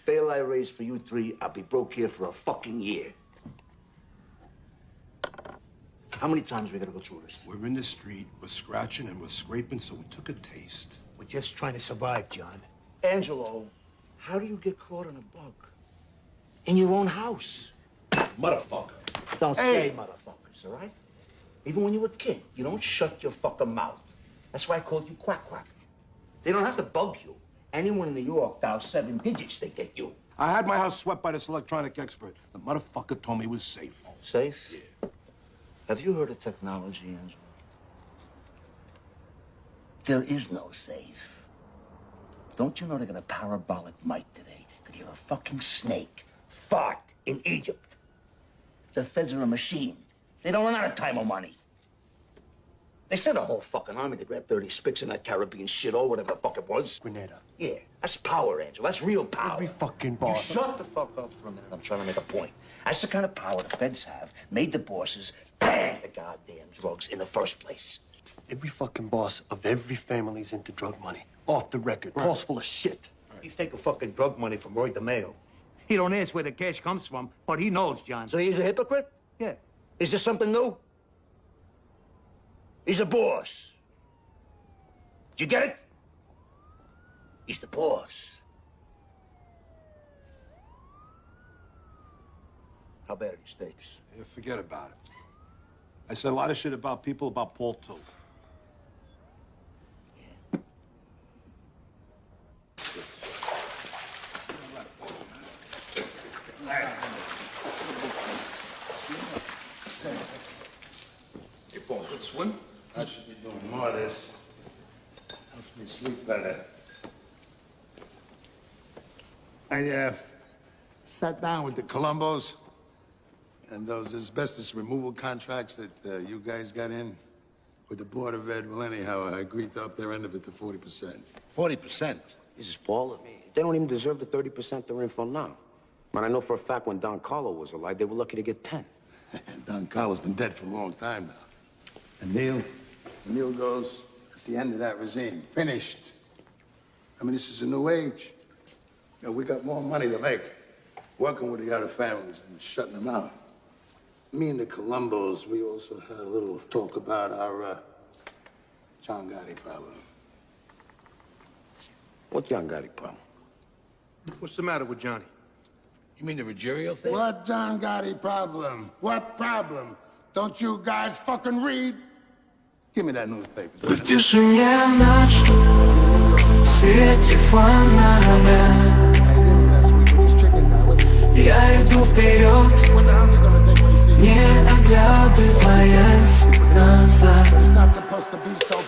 Bail I raise for you three, I'll be broke here for a fucking year. How many times are we gonna go through this? We're in the street, we're scratching and we're scraping, so we took a taste. We're just trying to survive, John. Angelo, how do you get caught on a bug? In your own house. Motherfucker. Don't say motherfuckers, all right? Even when you were a kid, you don't shut your fucking mouth. That's why I called you Quack Quack. They don't have to bug you. Anyone in New York dials 7 digits, they get you. I had my house swept by this electronic expert. The motherfucker told me it was safe. Safe? Yeah. Have you heard of technology, Angelo? There is no safe. Don't you know they got a parabolic mic today? Could hear a fucking snake fart in Egypt. The feds are a machine. They don't run out of time or money. They sent a whole fucking army to grab 30 spics in that Caribbean shit or whatever the fuck it was. Grenada. Yeah, that's power, Angelo. That's real power. Every fucking You boss. shut the fuck up for a minute. I'm trying to make a point. That's the kind of power the feds have. Made the bosses ban the goddamn drugs in the first place. Every fucking boss of every family's into drug money. Off the record. Paul's full of shit. You take a fucking drug money from Roy DeMeo. He don't ask where the cash comes from, but he knows, John. So he's a hypocrite? Yeah. Is this something new? He's a boss. Did you get it? He's the boss. How bad are these tapes? Yeah, forget about it. I said a lot of shit about people, about Paul, too. Hey, Paul, good swim? I should be doing more of this. Helps me sleep better. I sat down with the Colombos and those asbestos removal contracts that you guys got in with the Board of Ed. Well, anyhow, I agreed to up their end of it to 40%. 40%? This is Paul. They don't even deserve the 30% they're in for now. Man, I know for a fact when Don Carlo was alive, they were lucky to get 10. Don Carlo's been dead for a long time now. And Neil goes, it's the end of that regime. Finished. I mean, this is a new age. You know, we got more money to make working with the other families than shutting them out. Me and the Colombos, we also had a little talk about our John Gotti problem. What John Gotti problem? What's the matter with Johnny? You mean the Ruggiero thing? What John Gotti problem? What problem? Don't you guys fucking read? Give me that newspaper. В тишине ночи, в свете фонаря я иду вперед, не оглядываясь назад.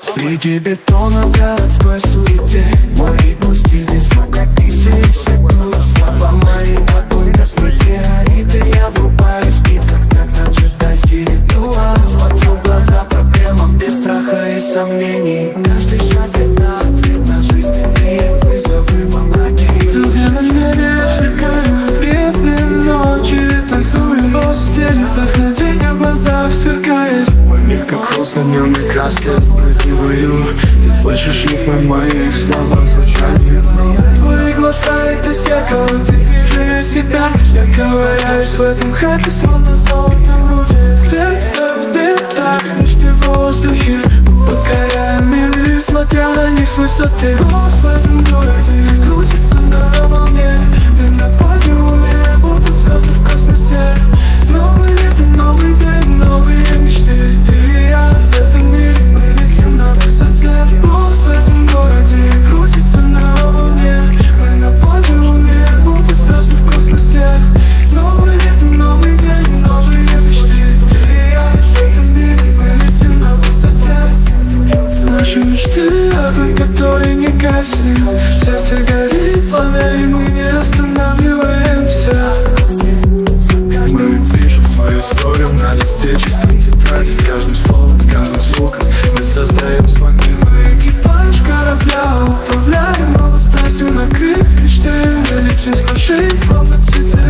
Среди бетона городской суете мой ритм стиль звук как тысяч светов. Слова мои огонь как метеориты. Я врубаюсь в бит, как на джедайский ритуал. Смотрю в глаза проблемам без страха и сомнений. Каждый шаг это ответ на жизненные вызовы во мраке. Тут где на небе сверкают ветви ночи, танцую в постели. затемненной каске прозеваю. Ты слышишь рифмы моих слова звучание. Твои глаза — это зеркало, ты вижу себя. Я ковыряюсь в этом хэппи, словно золото в руде. Сердце в битах, нижнем воздухе. Покоряем миры, смотря на них с высоты. Голос в этом городе крутится на волне. Ты на подиуме, будто звезды в космосе. Новый ритм, новый день, новые мечты. Ты и я в этом мире, мы летим на высоте. Голос в этом городе крутится на волне. Мы на подиуме, будто звезды в космосе. Новый ритм, новый день, новые мечты. Ты и я в этом мире, мы летим на высоте. Наши мечты, огонь, который не гаснет. Сердце горит пламя, и мы не останавливаемся. Мы пишем свою историю на листе чистом тетради. С каждым словом, с каждым звуком мы создаем свой мир. Мы экипаж корабля, управляем его страстью на крыльях мечты. Мы летим сквозь жизнь, словно птицы.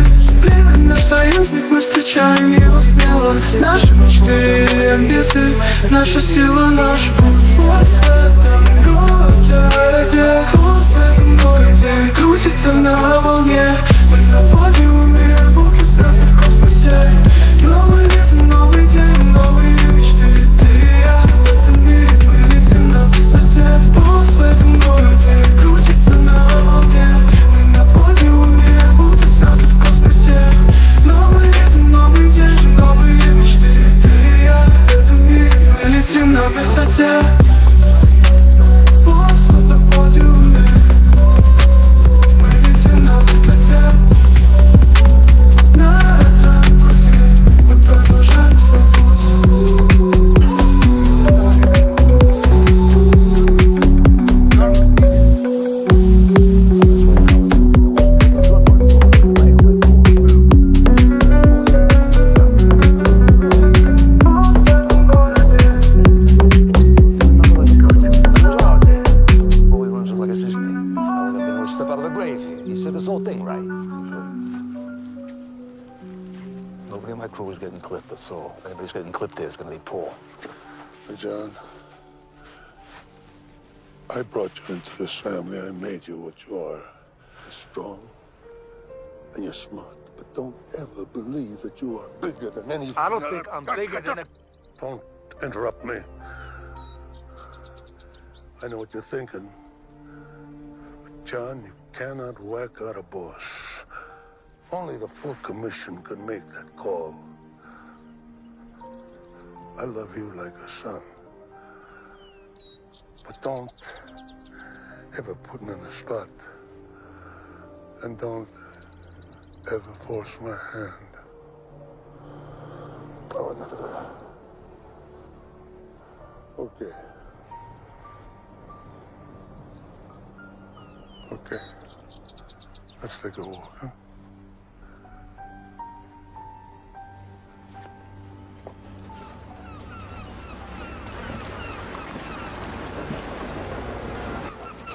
Блин, наш союзник, мы встречаем его смело. Наши мечты и амбиции, наша сила, наш путь. Голос в этом городе, голос в этом городе крутится на волне. Мы на подиуме, будто звезды в космосе. Новый ритм, новый день, новые мечты. Ты и я в этом мире, мы летим на высоте. Голос в этом городе крутится на волне. Мы на подиуме, будто звезды в космосе. Новый ритм, новый день, новые мечты. Ты и я в этом мире, мы летим на высоте. Голос в этом подиуме, мы летим на высоте. На этом пути мы продолжаем свой Nobody in my crew is getting clipped, that's all. If anybody's getting clipped there, it's gonna be Paul. Hey, John, I brought you into this family. I made you what you are. You're strong and you're smart, but don't ever believe that you are bigger than any... I don't think I'm bigger than a... Don't interrupt me. I know what you're thinking. But, John, you cannot whack out a boss. Only the full commission can make that call. I love you like a son. But don't ever put me in the spot. And don't ever force my hand. I would never do that. Okay. Okay. Let's take a walk, huh?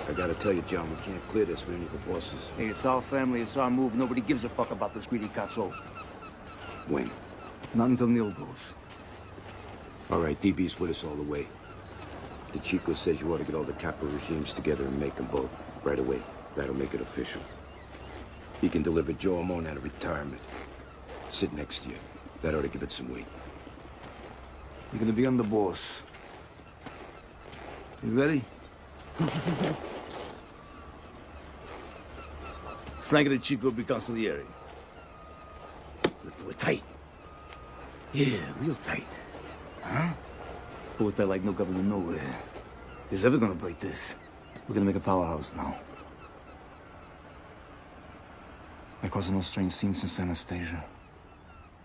I gotta tell you, John, we can't clear this with any of the bosses. Hey, it's our family, it's our move. Nobody gives a fuck about this greedy cazzo. When? Not until Neil goes. All right, DB's with us all the way. The Chico says you ought to get all the capital regimes together and make them vote right away. That'll make it official. He can deliver Joe Amon out of retirement. Sit next to you. That ought to give it some weight. You're gonna be under boss. You ready? Frank and the Chico be consigliere. We're tight. Yeah, real tight. Huh? But we're tight like no government nowhere. Is ever gonna break this? We're gonna make a powerhouse now. They're causing those strange scenes since Anastasia.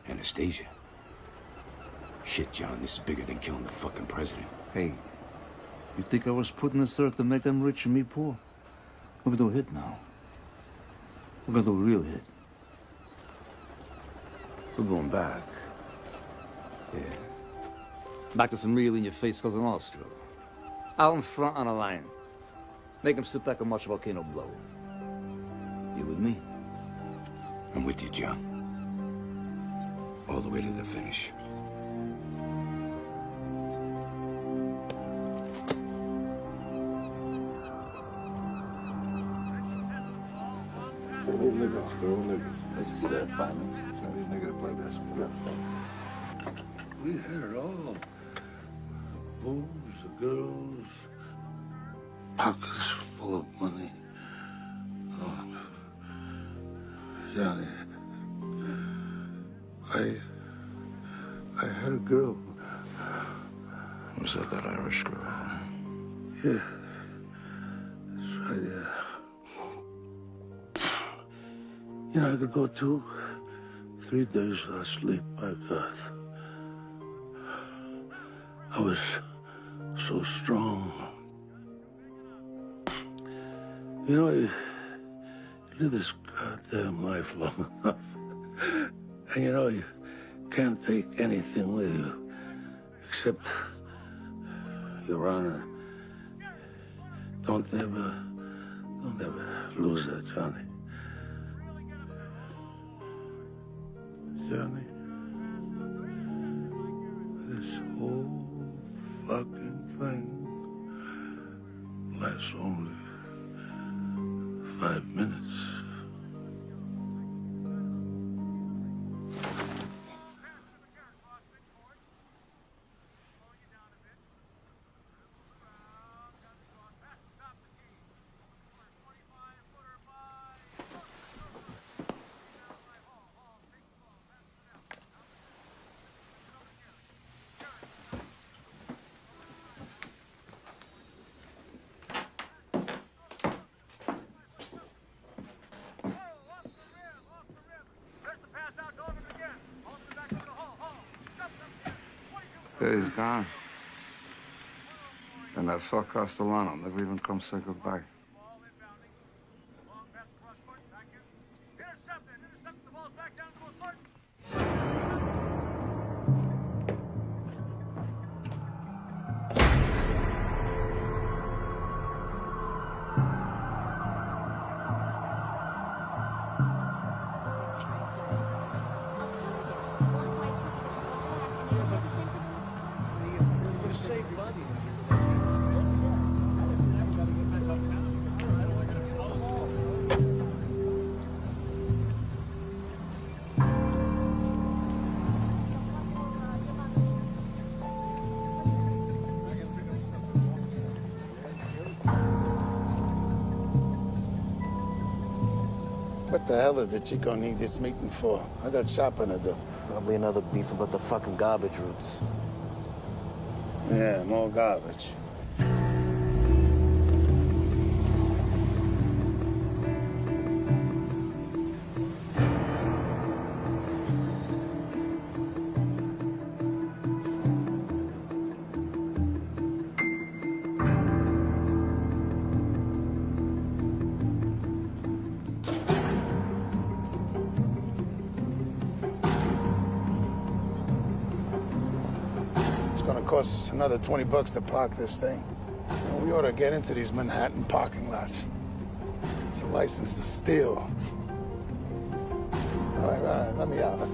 Anastasia? Shit, John, this is bigger than killing the fucking president. Hey, you think I was putting this earth to make them rich and me poor? We're gonna do a hit now. We're gonna do a real hit. We're going back. Yeah. Back to some real in-your-face Cousin Austro. Out in front on a line. Make them sit back and watch a volcano blow. You with me? I'm with you, John. All the way to the finish. They're all niggas. That's just finance. Every nigga to play basketball. We had it all. The booze, the girls, pockets full of money. Oh, Johnny, I had a girl. Was that Irish girl? Yeah, that's right, yeah. You know, I could go 2, 3 days without sleep, my God. I was so strong. You know, you live this goddamn life long enough. And you know, you can't take anything with you except your honor. Don't ever lose that, Johnny. Johnny, this whole fucking thing lasts only 5 minutes. Yeah, he's gone. And that fuck Castellano never even come say goodbye. What the hell did the Chico need this meeting for? I got shopping to do. Probably another beef about the fucking garbage routes. Yeah, more garbage. It's gonna cost us another $20 to park this thing. You know, we ought to get into these Manhattan parking lots. It's a license to steal. All right, let me out.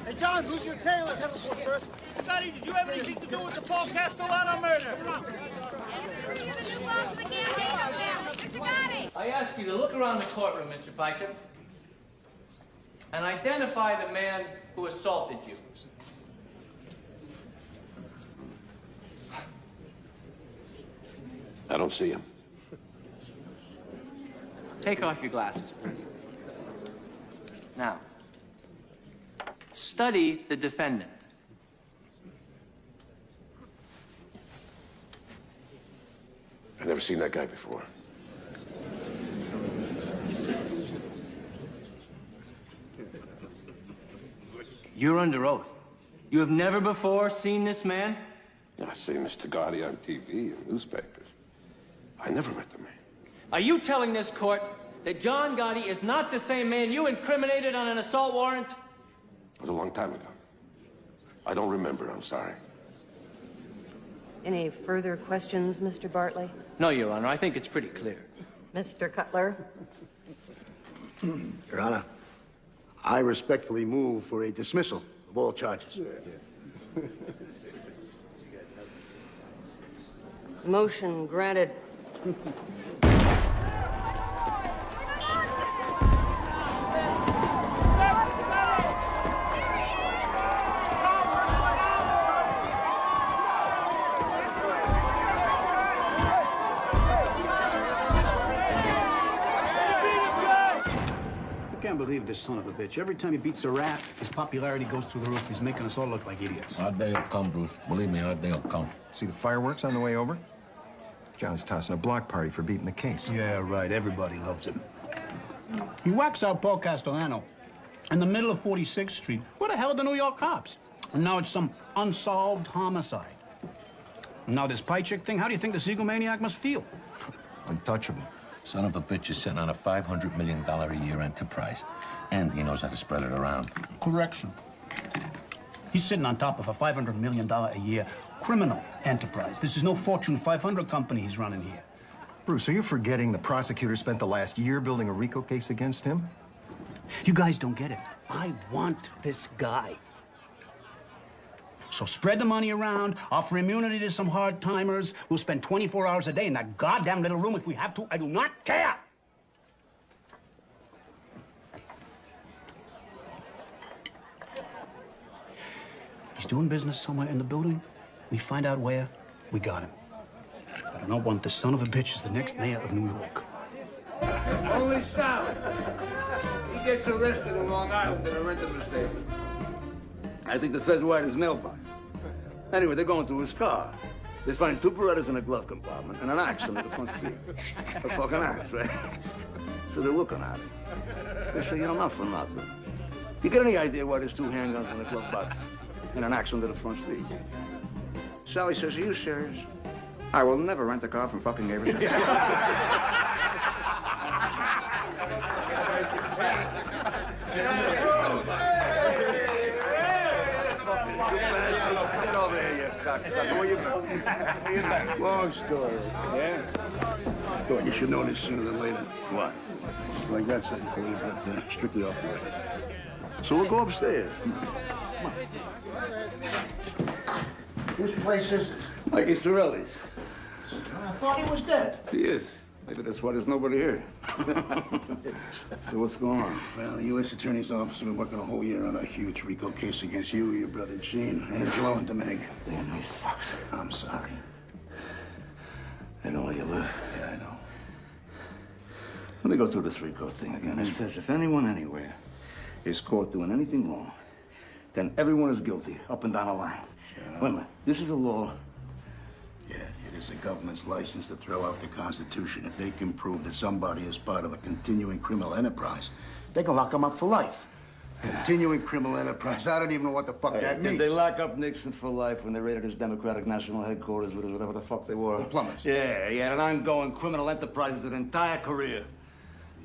Hey, John, who's your tail is headed for, sir? Sonny, did you have anything to do with the Paul Castellano murder? I ask you to look around the courtroom, Mr. Pajcik, and identify the man who assaulted you. I don't see him. Take off your glasses, please. Now, study the defendant. I've never seen that guy before. You're under oath. You have never before seen this man? I've seen Mr. Gotti on TV and newspapers. I never met the man. Are you telling this court that John Gotti is not the same man you incriminated on an assault warrant? It was a long time ago. I don't remember, I'm sorry. Any further questions, Mr. Bartley? No, Your Honor. I think it's pretty clear. Mr. Cutler? Your Honor, I respectfully move for a dismissal of all charges. Motion granted. I can't believe this son of a bitch. Every time he beats a rat, his popularity goes through the roof. He's making us all look like idiots. Our day will come, Bruce. Believe me, our day will come. See the fireworks on the way over? John's tossing a block party for beating the case. Yeah, right. Everybody loves him. He whacks out Paul Castellano in the middle of 46th Street. Where the hell are the New York cops? And now it's some unsolved homicide. And now this Pajcik thing, how do you think the Siegel maniac must feel? Untouchable. Son of a bitch is sitting on a $500 million a year enterprise. And he knows how to spread it around. Correction. He's sitting on top of a $500 million a year criminal enterprise. This is no Fortune 500 company he's running here. Bruce, are you forgetting the prosecutor spent the last year building a RICO case against him? You guys don't get it. I want this guy. So spread the money around, offer immunity to some hard-timers. We'll spend 24 hours a day in that goddamn little room if we have to. I do not care! He's doing business somewhere in the building. We find out where, we got him. But I don't want the son of a bitch as the next mayor of New York. Only Sal. He gets arrested in Long Island in a rented Mercedes. I think the feds wired his mailbox. Anyway, they're going through his car. They find 2 Berettas in a glove compartment and an axe under the front seat. A fucking axe, right? So they're looking at him. They say, you know, not for nothing. You get any idea why there's 2 handguns in the glove box and an axe under the front seat? Sally says, are you serious? I will never rent a car from fucking Averson. Get over here, you cocksucker. Where you going? Where you back? Long story. Yeah? I thought you should know this sooner than later. What? Well, I got something for you, but strictly off the record. So we'll go upstairs. Whose place is this? Mikey Sorelli's. I thought he was dead. He is. Maybe that's why there's nobody here. So what's going on? Well, the U.S. Attorney's Office has been working a whole year on a huge RICO case against you, your brother Gene, Angelo, and DeMeg. Damn these fucks. I'm sorry. They know where you live. Yeah, I know. Let me go through this RICO thing again. It says if anyone anywhere is caught doing anything wrong, then everyone is guilty, up and down the line. Yeah. Wait a minute. This is a law. Yeah, it is the government's license to throw out the Constitution. If they can prove that somebody is part of a continuing criminal enterprise, they can lock them up for life. Continuing criminal enterprise. I don't even know what the fuck that means. Did they lock up Nixon for life when they raided his Democratic National Headquarters with whatever the fuck they were? The plumbers. Yeah, an ongoing criminal enterprise is an entire career.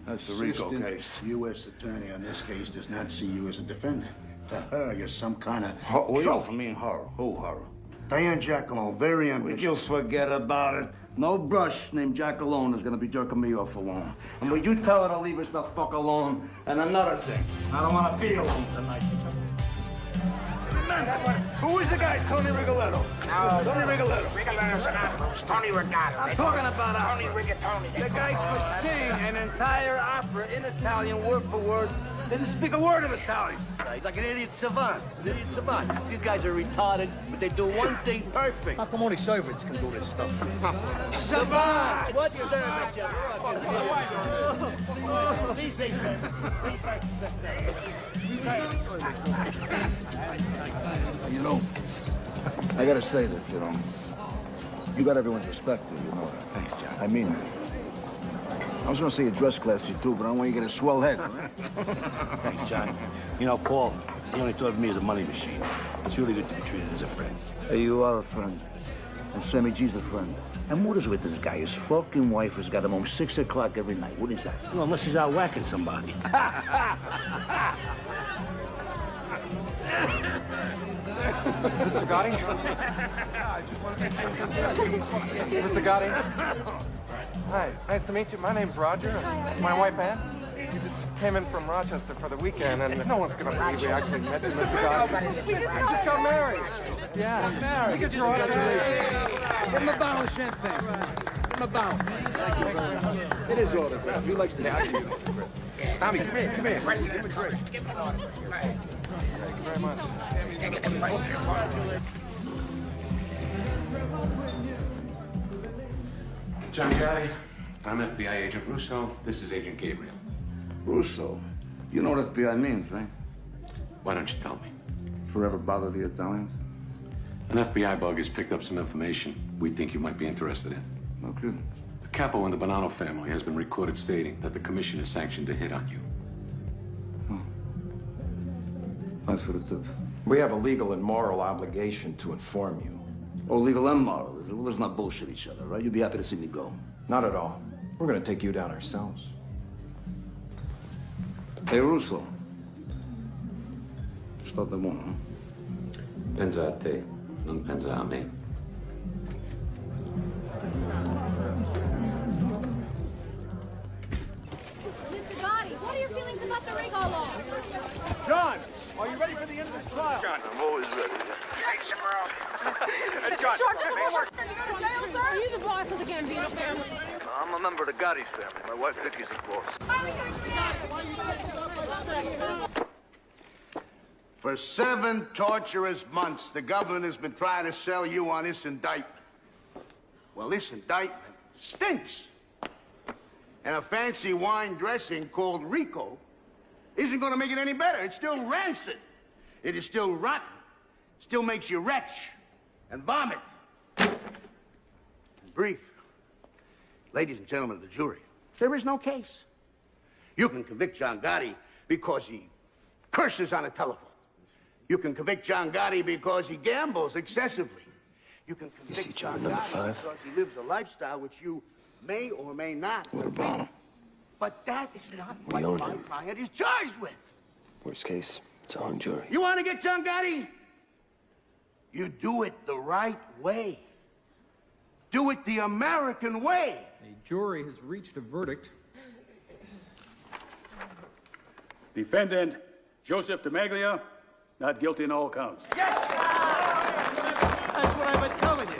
That's the RICO Assistant case. U.S. Attorney on this case does not see you as a defendant. To her, you're some kind of What do you for me in horror? Who horror? Diane Giacomo, very ambitious. You forget about it. No brush named Jack alone is gonna be jerking me off alone. And would you tell her to leave us the fuck alone? And another thing, I don't wanna be alone tonight. Who is the guy, Tony Rigoletto? Tony Rigoletto. Rigoletto's an opera. It's Tony Rigoletto. I'm talking about Tony Rigatoni. The guy could sing an entire opera in Italian, word for word. Didn't speak a word of Italian. He's like an idiot savant. An idiot savant. These guys are retarded, but they do one thing perfect. How come only servants can do this stuff? Savants! What servants? You know, I gotta say this, you know. You got everyone's respect, you know that. Thanks, John. I mean that. I was gonna say you dress classy too, but I don't want you to get a swell head. Thanks, Johnny. You know, Paul, he only thought of me as a money machine. It's really good to be treated as a friend. Hey, you are a friend. And Sammy G's a friend. And what is with this guy? His fucking wife has got him home 6 o'clock every night. What is that? Well, unless he's out whacking somebody. Mr. Gotti? Mr. Gotti? Hi, nice to meet you. My name's Roger. It's my wife, Ann. We just came in from Rochester for the weekend, and no one's gonna believe we actually met you, Mr. Gotti. We just got married. Yeah. Married. Look at your autograph. Give him a bottle of champagne. Give him a bottle. It is autograph. He likes to have you. Tommy, come here, come here. Give him a drink. Give him a drink. Thank you very much. John Gotti, I'm FBI Agent Russo. This is Agent Gabriel. Russo. You know what FBI means, right? Why don't you tell me? Forever bother the Italians? An FBI bug has picked up some information we think you might be interested in. No kidding. The capo in the Bonanno family has been recorded stating that the commission has sanctioned a hit on you. Thanks for the tip. We have a legal and moral obligation to inform you. Oh, legal and moral, is it? Well, let's not bullshit each other, right? You'd be happy to see me go. Not at all. We're gonna take you down ourselves. Hey, Russo. Sto da buono, Pensa a te, non pensa a me. Mr. Gotti, what are your feelings about the Rigo law? John, are you ready for the end of this trial? John, I'm always ready. Hey, John, Are you the boss of the Gambino family? I'm a member of the Gotti family. My wife Vicky's the boss. For 7 torturous months, the government has been trying to sell you on this indictment. Well, this indictment stinks. And a fancy wine dressing called Rico isn't going to make it any better. It's still rancid. It is still rotten. Still makes you retch and vomit. In brief, ladies and gentlemen of the jury, there is no case. You can convict John Gotti because he curses on a telephone. You can convict John Gotti because he gambles excessively. You can convict John Gotti because he lives a lifestyle which you may or may not. What about him? But that is not We what own my him. client is charged with. Worst case, it's a hung jury. You want to get John Gotti? You do it the right way. Do it the American way. A jury has reached a verdict. Defendant Joseph DeMaglia, not guilty in all counts. That's what I've been telling you.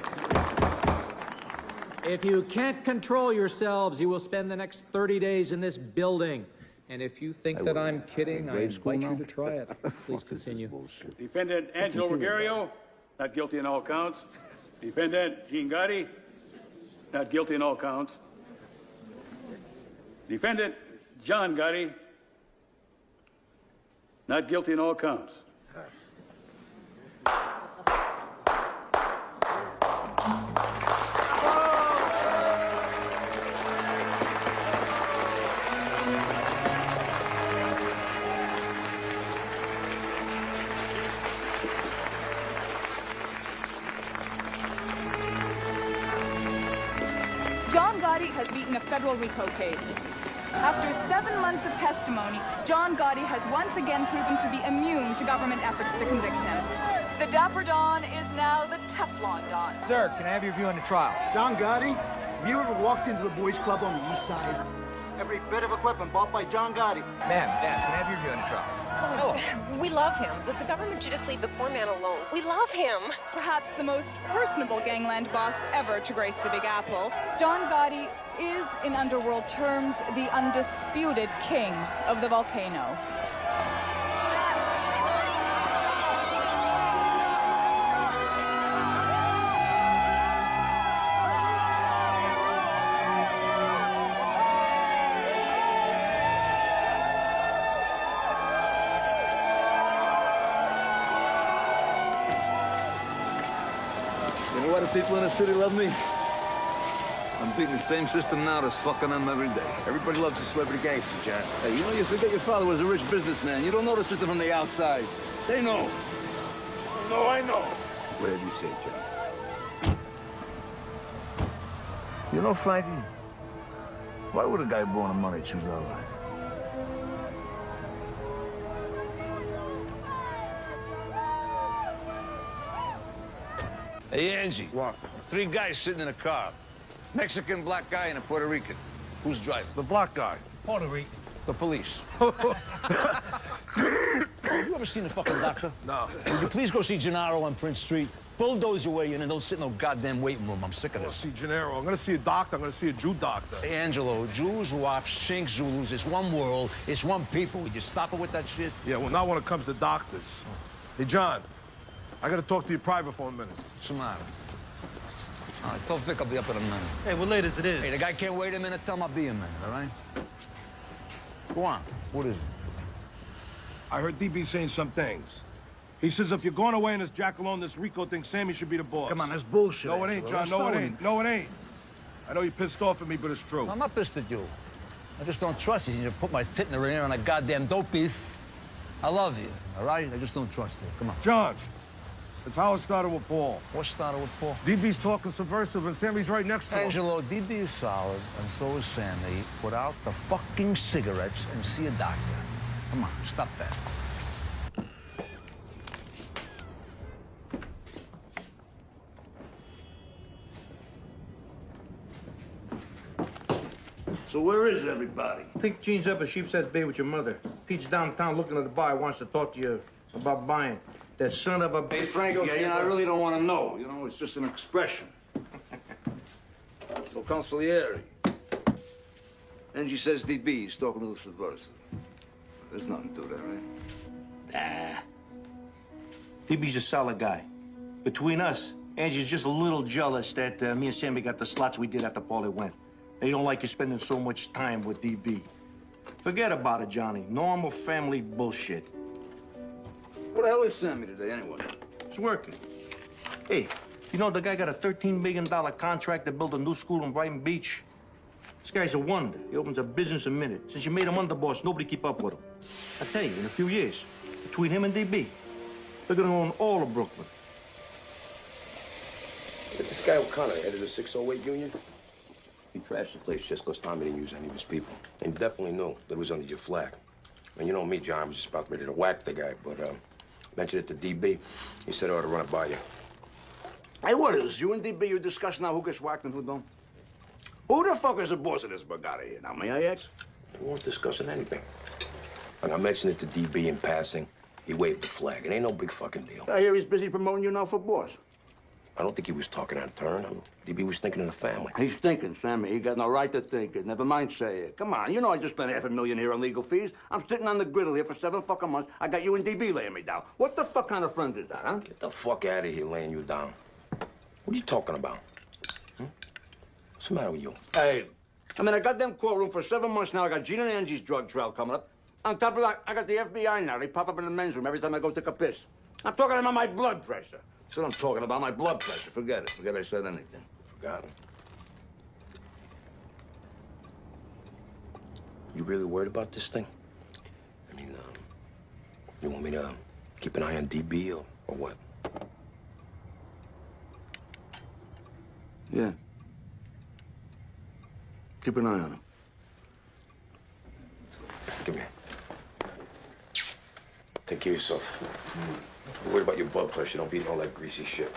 If you can't control yourselves, you will spend the next 30 days in this building. And if you think that I'm kidding, I invite you to try it. Please continue. Defendant Angelo Ruggiero, not guilty in all counts. Defendant Gene Gotti, not guilty in all counts. Defendant John Gotti, not guilty in all counts. John Gotti has beaten a federal RICO case. After 7 months of testimony, John Gotti has once again proven to be immune to government efforts to convict him. The Dapper Don is now the Teflon Don. Sir, can I have your view on the trial? John Gotti, have you ever walked into the boys' club on the east side? Every bit of equipment bought by John Gotti. Ma'am, can I have your view on the trial? We love him, but the government should just leave the poor man alone. We love him. Perhaps the most personable gangland boss ever to grace the Big Apple, John Gotti is, in underworld terms, the undisputed king of the volcano. You know why the people in the city love me? I'm beating the same system now that's fucking them every day. Everybody loves a celebrity gangster, John. Hey, you know, you forget your father was a rich businessman. You don't know the system from the outside. They know. No, I know. Whatever you say, John. You know, Frankie, why would a guy born in money choose our life? Hey, Angie. What? 3 guys sitting in a car. Mexican, black guy, and a Puerto Rican. Who's driving? The black guy. Puerto Rican. The police. Have you ever seen the fucking doctor? No. Would you please go see Gennaro on Prince Street? Bulldoze your way in and don't sit in no goddamn waiting room. I'm sick of I'm gonna this. see Gennaro. I'm gonna see a doctor. I'm gonna see a Jew doctor. Hey, Angelo, Jews, Wops, Chinks, Zulus, it's one world, it's one people. Would you stop it with that shit? Yeah, well, not when it comes to doctors. Hey, John, I gotta talk to you private for a minute. What's the matter? All right, tell Vic I'll be up in a minute. Hey, we're late as it is. Hey, the guy can't wait a minute. Tell him I'll be a minute, all right? Go on. What is it? I heard DB saying some things. He says if you're going away in this Jackalope, this Rico thing, Sammy should be the boss. Come on, that's bullshit. No, it ain't, John. No, it ain't. No, it ain't. I know you're pissed off at me, but it's true. I'm not pissed at you. I just don't trust you. You put my tit in the ring on a goddamn dope beef. I love you, all right? I just don't trust you. Come on. John, it's how it started with Paul. What started with Paul? DB's talking subversive, and Sammy's right next to him. Angelo, DB is solid, and so is Sammy. Put out the fucking cigarettes and see a doctor. Come on, stop that. So where is everybody? I think Gene's up at Sheepshead Bay with your mother. Pete's downtown looking at the bar, wants to talk to you about buying. That son of a Hey, bitch. Frankie, you know, I really don't want to know. You know, it's just an expression. So, Consigliere. Angie says DB is talking to the subversive. There's nothing to that, right? DB's a solid guy. Between us, Angie's just a little jealous that me and Sammy got the slots we did after Paulie went. They don't like you spending so much time with DB. Forget about it, Johnny. Normal family bullshit. What the hell is Sammy today, anyway? It's working. Hey, you know the guy got a $13 million contract to build a new school in Brighton Beach? This guy's a wonder. He opens a business a minute. Since you made him underboss, nobody keep up with him. I tell you, in a few years, between him and DB, they're gonna own all of Brooklyn. This guy O'Connor headed the 608 Union. He trashed the place just because Tommy didn't use any of his people. And he definitely knew that it was under your flag. And you know me, John, I was just about ready to whack the guy, but mentioned it to DB. He said I ought to run it by you. Hey, what is this? You and DB, you discuss now who gets whacked and who don't? Who the fuck is the boss of this Bugatti here? Now, may I ask? We weren't discussing anything. And I mentioned it to DB in passing. He waved the flag. It ain't no big fucking deal. I hear he's busy promoting you now for boss. I don't think he was talking out of turn. DB was thinking of the family. He's thinking, Sammy. He got no right to think it. Never mind say it. Come on, you know I just spent $500,000 here on legal fees. I'm sitting on the griddle here for 7 fucking months. I got you and DB laying me down. What the fuck kind of friend is that, huh? Get the fuck out of here laying you down. What are you talking about? What's the matter with you? Hey, I'm in a goddamn courtroom for 7 months now. I got Gene and Angie's drug trial coming up. On top of that, I got the FBI now. They pop up in the men's room every time I go take a piss. I'm talking about my blood pressure. That's what I'm talking about, my blood pressure. Forget it. Forget I said anything. Forgot it. You really worried about this thing? I mean, you want me to keep an eye on DB or what? Yeah. Keep an eye on him. Come here. Take care of yourself. Don't worry about your blood pressure. Don't be eating all that greasy shit.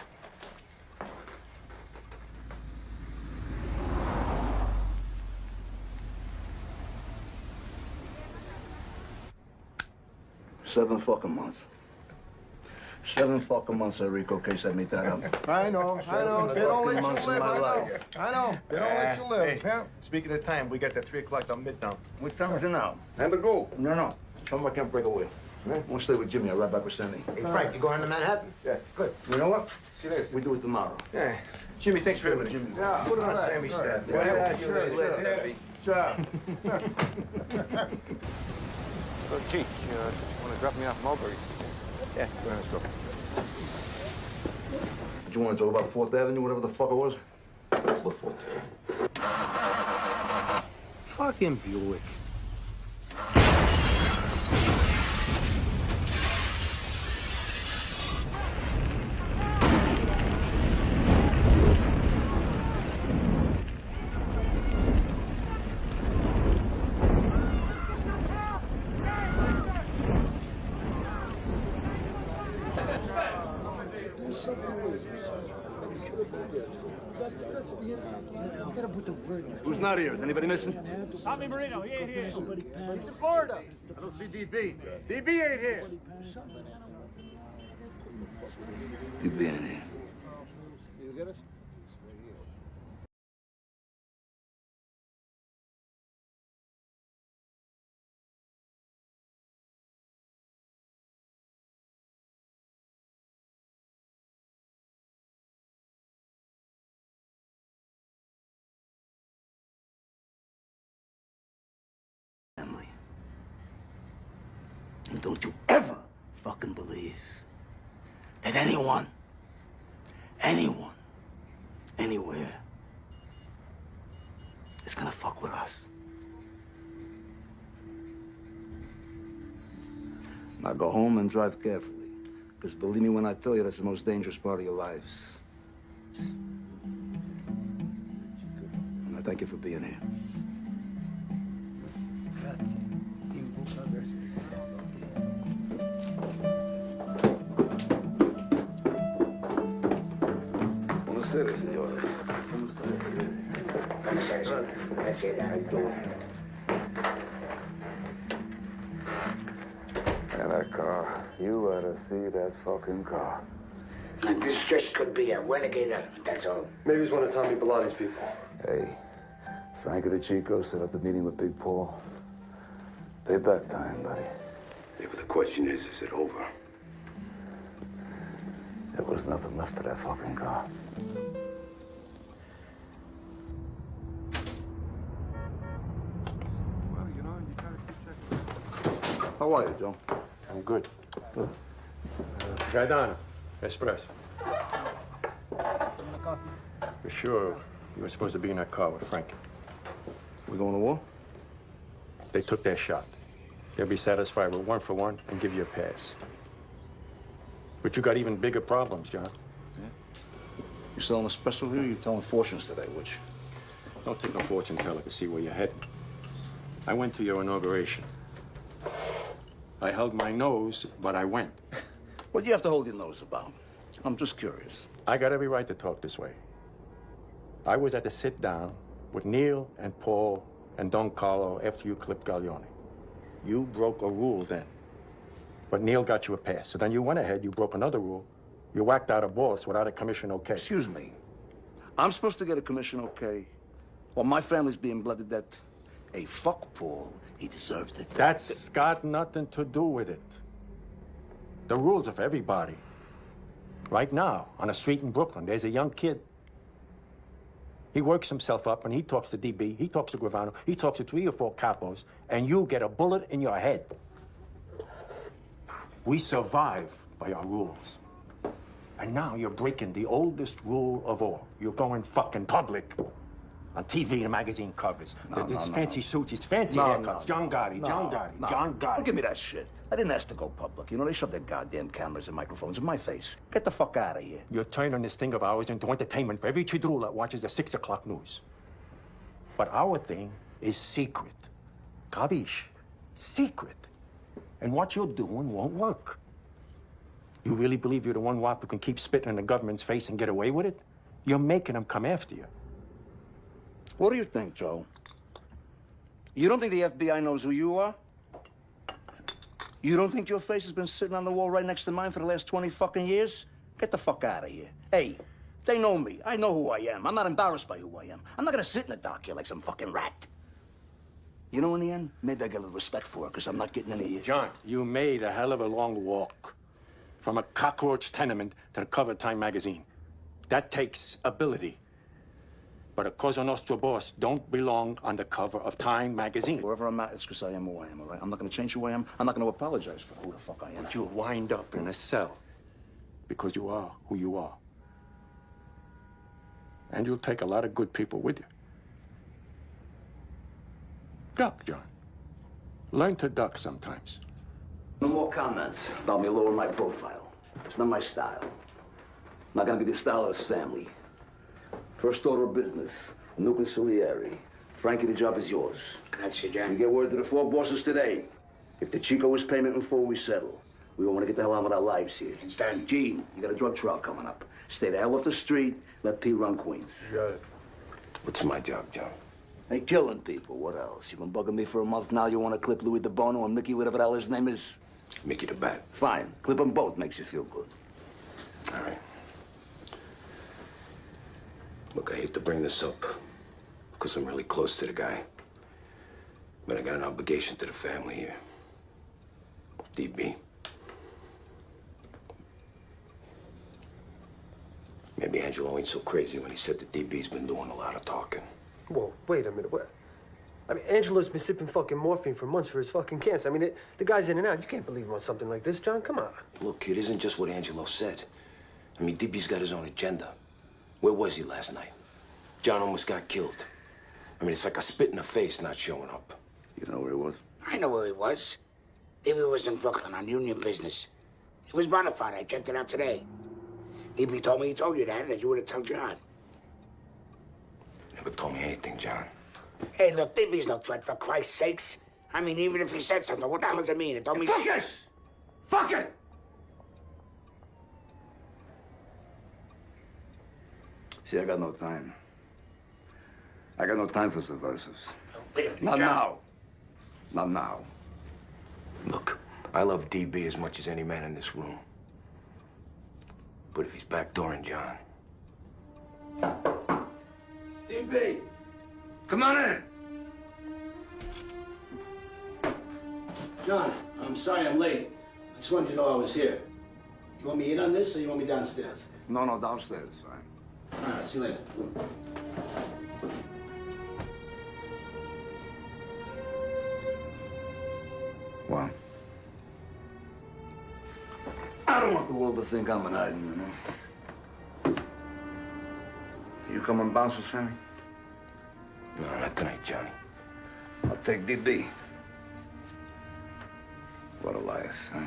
Seven fucking months. 7 fucking months, Rico case I made that up. I know. They don't let you months of live. my I know. life. I know. They don't let you live. Hey, speaking of time, we got that 3 o'clock on Midtown. What time is it now? Time to go. No. Tell me I can't break away. I want to stay with Jimmy. I'll ride back with Sandy. Hey, Frank, you going to Manhattan? Yeah. Good. You know what? See you later. We do it tomorrow. Yeah. Jimmy, thanks for everything. Jimmy. Yeah, put it on Sammy's tab. Sure. So, Cheech, you want to drop me off Mulberry? Yeah, go ahead, let's go. Did you want to talk about 4th Avenue, whatever the fuck it was? What 4th Avenue? Fucking Buick. Who's not here? Is anybody missing? Tommy Marino, he ain't here. He's in Florida. I don't see DB. DB ain't here. You be in here. Family. And don't you ever fucking believe that anyone, anywhere is gonna fuck with us. Now go home and drive carefully, because believe me when I tell you that's the most dangerous part of your lives. And I thank you for being here. Buonasera, signore. And that car, you ought to see that fucking car. And this just could be a renegade element, that's all. Maybe he's one of Tommy Bellatti's people. Hey, Frank of the Chico set up the meeting with Big Paul. Payback time, buddy. Yeah, but the question is it over? There was nothing left of that fucking car. Well, you know, you gotta keep checking. How are you, Joe? I'm good. Gaetano, espresso. For sure, you were supposed to be in that car with Frank. We going to war? They took their shot. They'll be satisfied with 1 for 1 and give you a pass. But you got even bigger problems, John. Yeah? You selling a special here or you telling fortunes today, which? Don't take no fortune teller to see where you're heading. I went to your inauguration. I held my nose, but I went. What do you have to hold your nose about? I'm just curious. I got every right to talk this way. I was at the sit-down with Neil and Paul and Don Carlo after you clipped Gaglione. You broke a rule then. But Neil got you a pass. So then you went ahead, you broke another rule. You whacked out a boss without a commission okay. Excuse me. I'm supposed to get a commission okay? Well, my family's being blooded that... Hey, fuck Paul. He deserved it. That's got nothing to do with it. The rules are for everybody. Right now, on a street in Brooklyn, there's a young kid. He works himself up and he talks to DB, he talks to Gravano, he talks to 3 or 4 capos, and you get a bullet in your head. We survive by our rules. And now you're breaking the oldest rule of all. You're going fucking public. On TV and magazine covers. These fancy suits, these fancy haircuts. John Gotti, John Gotti. Don't give me that shit. I didn't ask to go public. You know, they shove their goddamn cameras and microphones in my face. Get the fuck out of here. You're turning this thing of ours into entertainment for every chidrul that watches the 6 o'clock news. But our thing is secret. Kabish? secret. And what you're doing won't work. You really believe you're the one wop who can keep spitting in the government's face and get away with it? You're making them come after you. What do you think, Joe? You don't think the FBI knows who you are? You don't think your face has been sitting on the wall right next to mine for the last 20 fucking years? Get the fuck out of here. Hey, they know me. I know who I am. I'm not embarrassed by who I am. I'm not gonna sit in the dark here like some fucking rat. You know, in the end, maybe I get a little respect for it, because I'm not getting any of you. John, you made a hell of a long walk from a cockroach tenement to the cover of Time magazine. That takes ability. But a Cosa Nostra boss don't belong on the cover of Time magazine. Wherever I'm at, it's because I am who I am, all right? I'm not going to change who I am. I'm not going to apologize for who the fuck I am. But you'll wind up in a cell because you are who you are. And you'll take a lot of good people with you. Duck, John. Learn to duck sometimes. No more comments about me lowering my profile. It's not my style. I'm not going to be the style of this family. First order of business, a new consigliere. Frankie, the job is yours. That's your job. You get word to the four bosses today. If the Chico is payment in full, we settle. We don't want to get the hell on with our lives here. It's done. Gene, you got a drug trial coming up. Stay the hell off the street. Let Pete run Queens. Got it. What's my job, John? Hey, killing people. What else? You've been bugging me for a month now. You want to clip Louis DeBono and Mickey, whatever the hell his name is? Mickey the Bat. Fine. Clip them both. Makes you feel good. All right. Look, I hate to bring this up because I'm really close to the guy. But I got an obligation to the family here. DB. Maybe Angelo ain't so crazy when he said that DB's been doing a lot of talking. Whoa, wait a minute. What? I mean, Angelo's been sipping fucking morphine for months for his fucking cancer. I mean, the guy's in and out. You can't believe him on something like this, John. Come on. Look, it isn't just what Angelo said. I mean, DB's got his own agenda. Where was he last night? John almost got killed. I mean, it's like a spit in the face not showing up. You know where he was? I know where he was. DB was in Brooklyn on union business. He was bona fide. I checked it out today. DB told me he told you that you would have told John. Never told me anything, John. Hey, look, DB's no threat, for Christ's sakes. I mean, even if he said something, what the hell does it mean? It don't mean... Fuck it! Fuck it! See, I got no time. I got no time for subversives. Not now. Not now. Look, I love DB as much as any man in this room. But if he's backdooring John... DB! Come on in! John, I'm sorry I'm late. I just wanted you to know I was here. You want me in on this, or you want me downstairs? No, downstairs. All right, see you later. Well, I don't want the world to think I'm an idol, you know. You come and bounce with Sammy? No, not tonight, Johnny. I'll take DB. What a life, huh?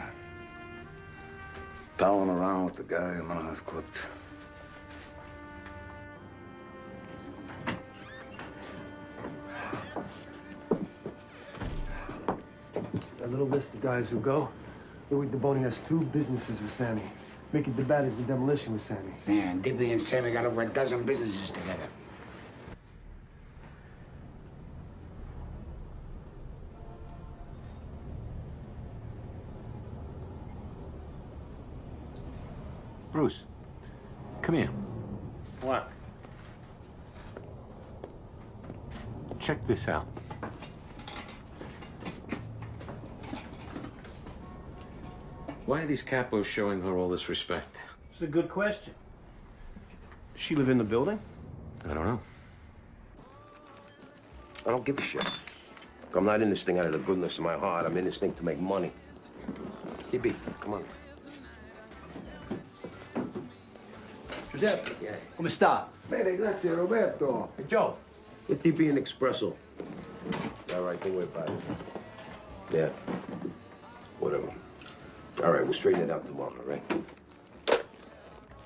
Palling around with the guy I'm gonna have clipped. A little list of guys who go. Louis DeBoni has 2 businesses with Sammy. Mickey the Bat is the demolition with Sammy. Man, DB and Sammy got over a dozen businesses together. Bruce, come here. What? Check this out. Why are these capos showing her all this respect? It's a good question. Does she live in the building? I don't know. I don't give a shit. Look, I'm not in this thing out of the goodness of my heart. I'm in this thing to make money. DB, come on. Giuseppe, come sta? Bene, grazie, Roberto. Hey, Joe. Get DB an espresso. All right, don't worry about it. Yeah. Whatever. All right, we'll straighten it out tomorrow, all right?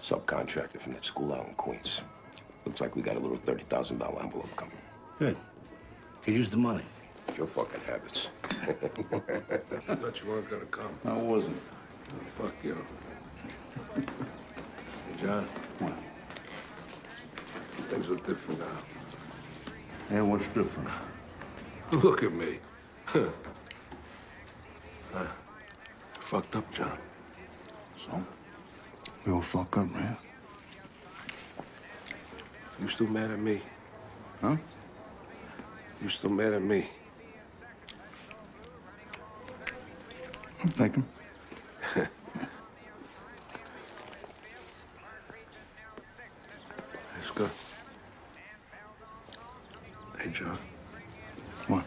Subcontractor from that school out in Queens. Looks like we got a little $30,000 envelope coming. Good. Could use the money. It's your fucking habits. Thought you weren't gonna come. I wasn't. Oh, fuck you. Hey, John. What? Things look different now. Yeah, what's different? Look at me. Huh. Fucked up, John. So? We all fuck up, man. You still mad at me? Huh? You still mad at me? I'm thinking. That's good. Hey, John. What?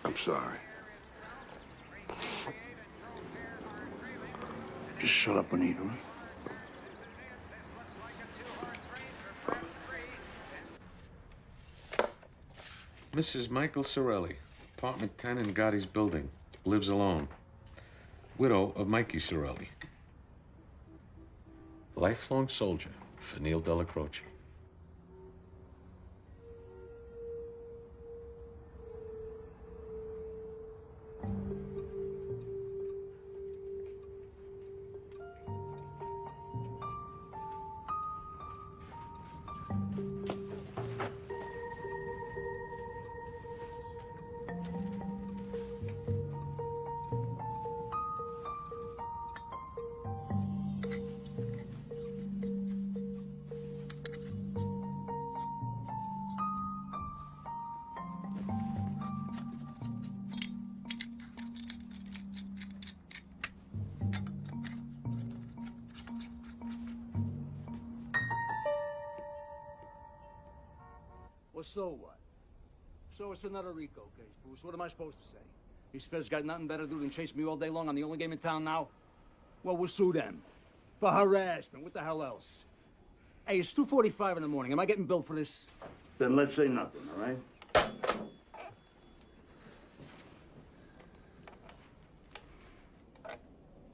I'm sorry. Just shut up and eat, all right? Mrs. Michael Sorelli, apartment 10 in Gotti's building. Lives alone. Widow of Mikey Sorelli. Lifelong soldier for Neil Della Croce. Well, so what? So it's another RICO case, Bruce. What am I supposed to say? These feds got nothing better to do than chase me all day long. I'm the only game in town now. Well, we'll sue them. For harassment. What the hell else? Hey, it's 2:45 in the morning. Am I getting billed for this? Then let's say nothing, all right?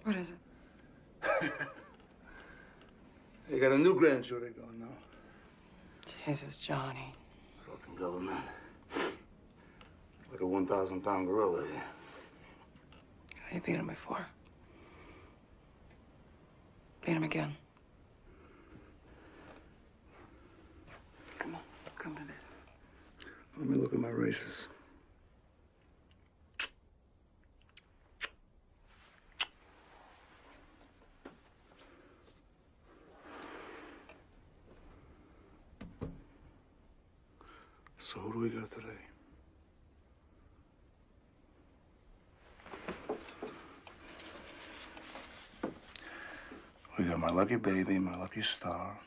What is it? You got a new grandchildren going now. Jesus, Johnny. Fucking government. Like a 1,000-pound gorilla here. You beat him before. Beat him again. Come on, come to bed. Let me look at my races. So who do we got today? We got my lucky baby, my lucky star,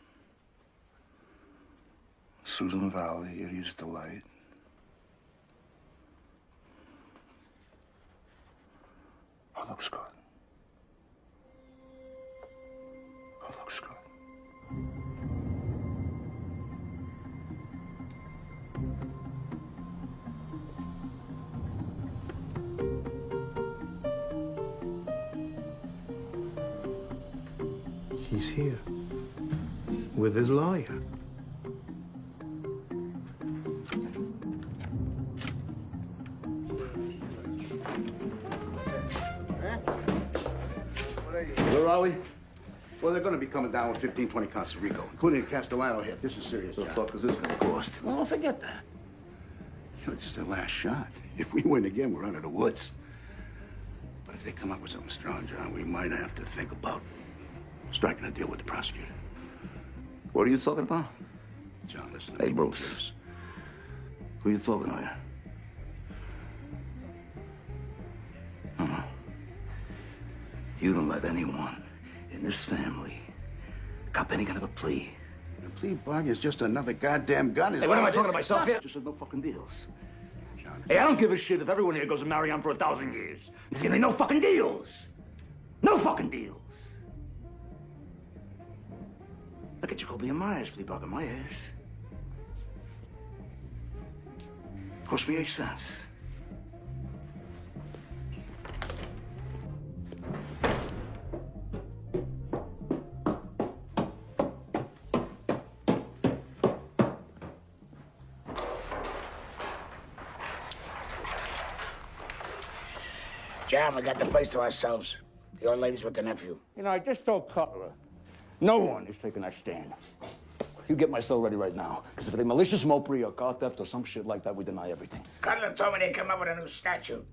Susan Valley, Idiot's Delight. Oh, looks good. Oh, looks good. He's here with his lawyer. Where are we? Well, they're going to be coming down with 15, 20 counts of RICO, including a Castellano hit. This is serious. What the fuck is this going to cost? Well, forget that. You know, this is their last shot. If we win again, we're out of the woods. But if they come up with something strong, John, we might have to think about striking a deal with the prosecutor. What are you talking about? John, listen to Hey, me, Bruce. please. Who you talking to here? No. You don't let anyone in this family cop any kind of a plea. The plea bargain is just another goddamn gun. Hey, what am I talking to myself here? Just said no fucking deals. Hey, I don't give a shit if everyone here goes to marry on for 1,000 years. There's gonna be no fucking deals. No fucking deals. Look at Jacoby and Myers plea bargain my ass. Cost me 8 cents. John, we got the place to ourselves. The old lady's with the nephew. You know, I just told Cutler, no one is taking that stand. You get my cell ready right now, because if they malicious mopery or car theft or some shit like that, we deny everything. Cutler told me they come up with a new statute.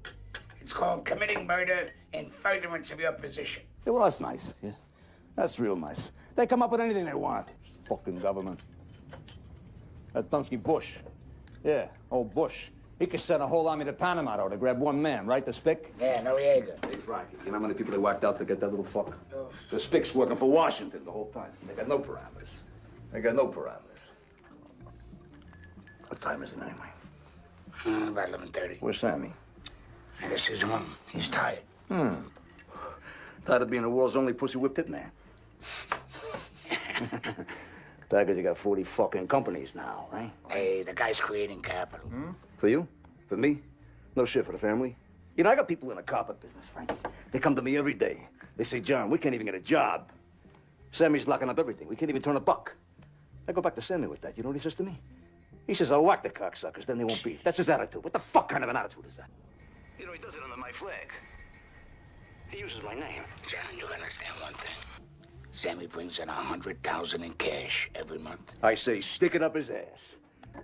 It's called committing murder in furtherance of your position. Yeah, well, that's nice. Yeah, that's real nice. They come up with anything they want. Fucking government. That Dunsky Bush. Yeah, old Bush. He could send a whole army to Panama, though, to grab one man, right? The Spick? Yeah, Noriega. Hey, Frankie, you know how many people they whacked out to get that little fuck? The Spick's working for Washington the whole time. They got no parameters. They got no parameters. What time is it anyway? About 11:30. Where's Sammy? I guess he's home. He's tired. Tired of being the world's only pussy whipped hitman. Tired because you got 40 fucking companies now, right? Hey, the guy's creating capital. For you? For me? No shit for the family. You know, I got people in the carpet business, Frankie. They come to me every day. They say, John, we can't even get a job. Sammy's locking up everything. We can't even turn a buck. I go back to Sammy with that. You know what he says to me? He says, I'll whack the cocksuckers, then they won't beef. That's his attitude. What the fuck kind of an attitude is that? You know, he does it under my flag. He uses my name. John, you understand one thing. Sammy brings in $100,000 in cash every month. I say, stick it up his ass.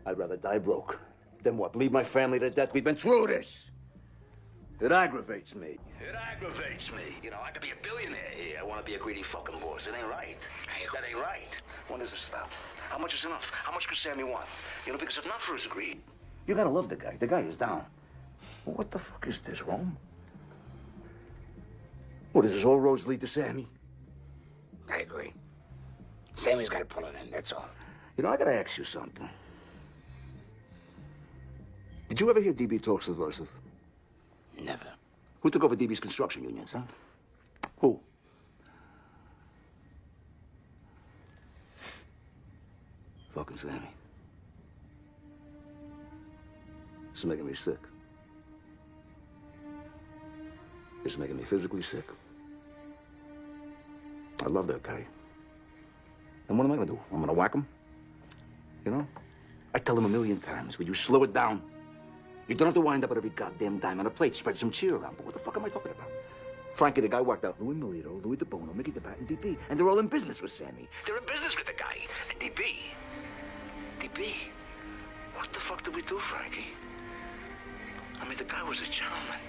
I'd rather die broke than what? Leave my family to death? We've been through this. It aggravates me. It aggravates me. You know, I could be a billionaire here. I want to be a greedy fucking boss. It ain't right. That ain't right. When does it stop? How much is enough? How much could Sammy want? You know, because if not for his greed, you gotta love the guy. The guy is down. Well, what the fuck is this, Rome? What is this? All roads lead to Sammy? I agree. Sammy's got to pull it in, that's all. You know, I gotta ask you something. Did you ever hear DB talk subversive? Never. Who took over DB's construction unions, huh? Who? Fucking Sammy. It's making me sick. It's making me physically sick. I love that guy. And what am I gonna do? I'm gonna whack him? You know? I tell him 1,000,000 times, will you slow it down? You don't have to wind up with every goddamn dime on a plate. Spread some cheer around. But what the fuck am I talking about? Frankie, the guy whacked out Louis Milito, Louis DeBono, Mickey DeBat, and DB. And they're all in business with Sammy. They're in business with the guy. And DB. What the fuck did we do, Frankie? I mean, the guy was a gentleman.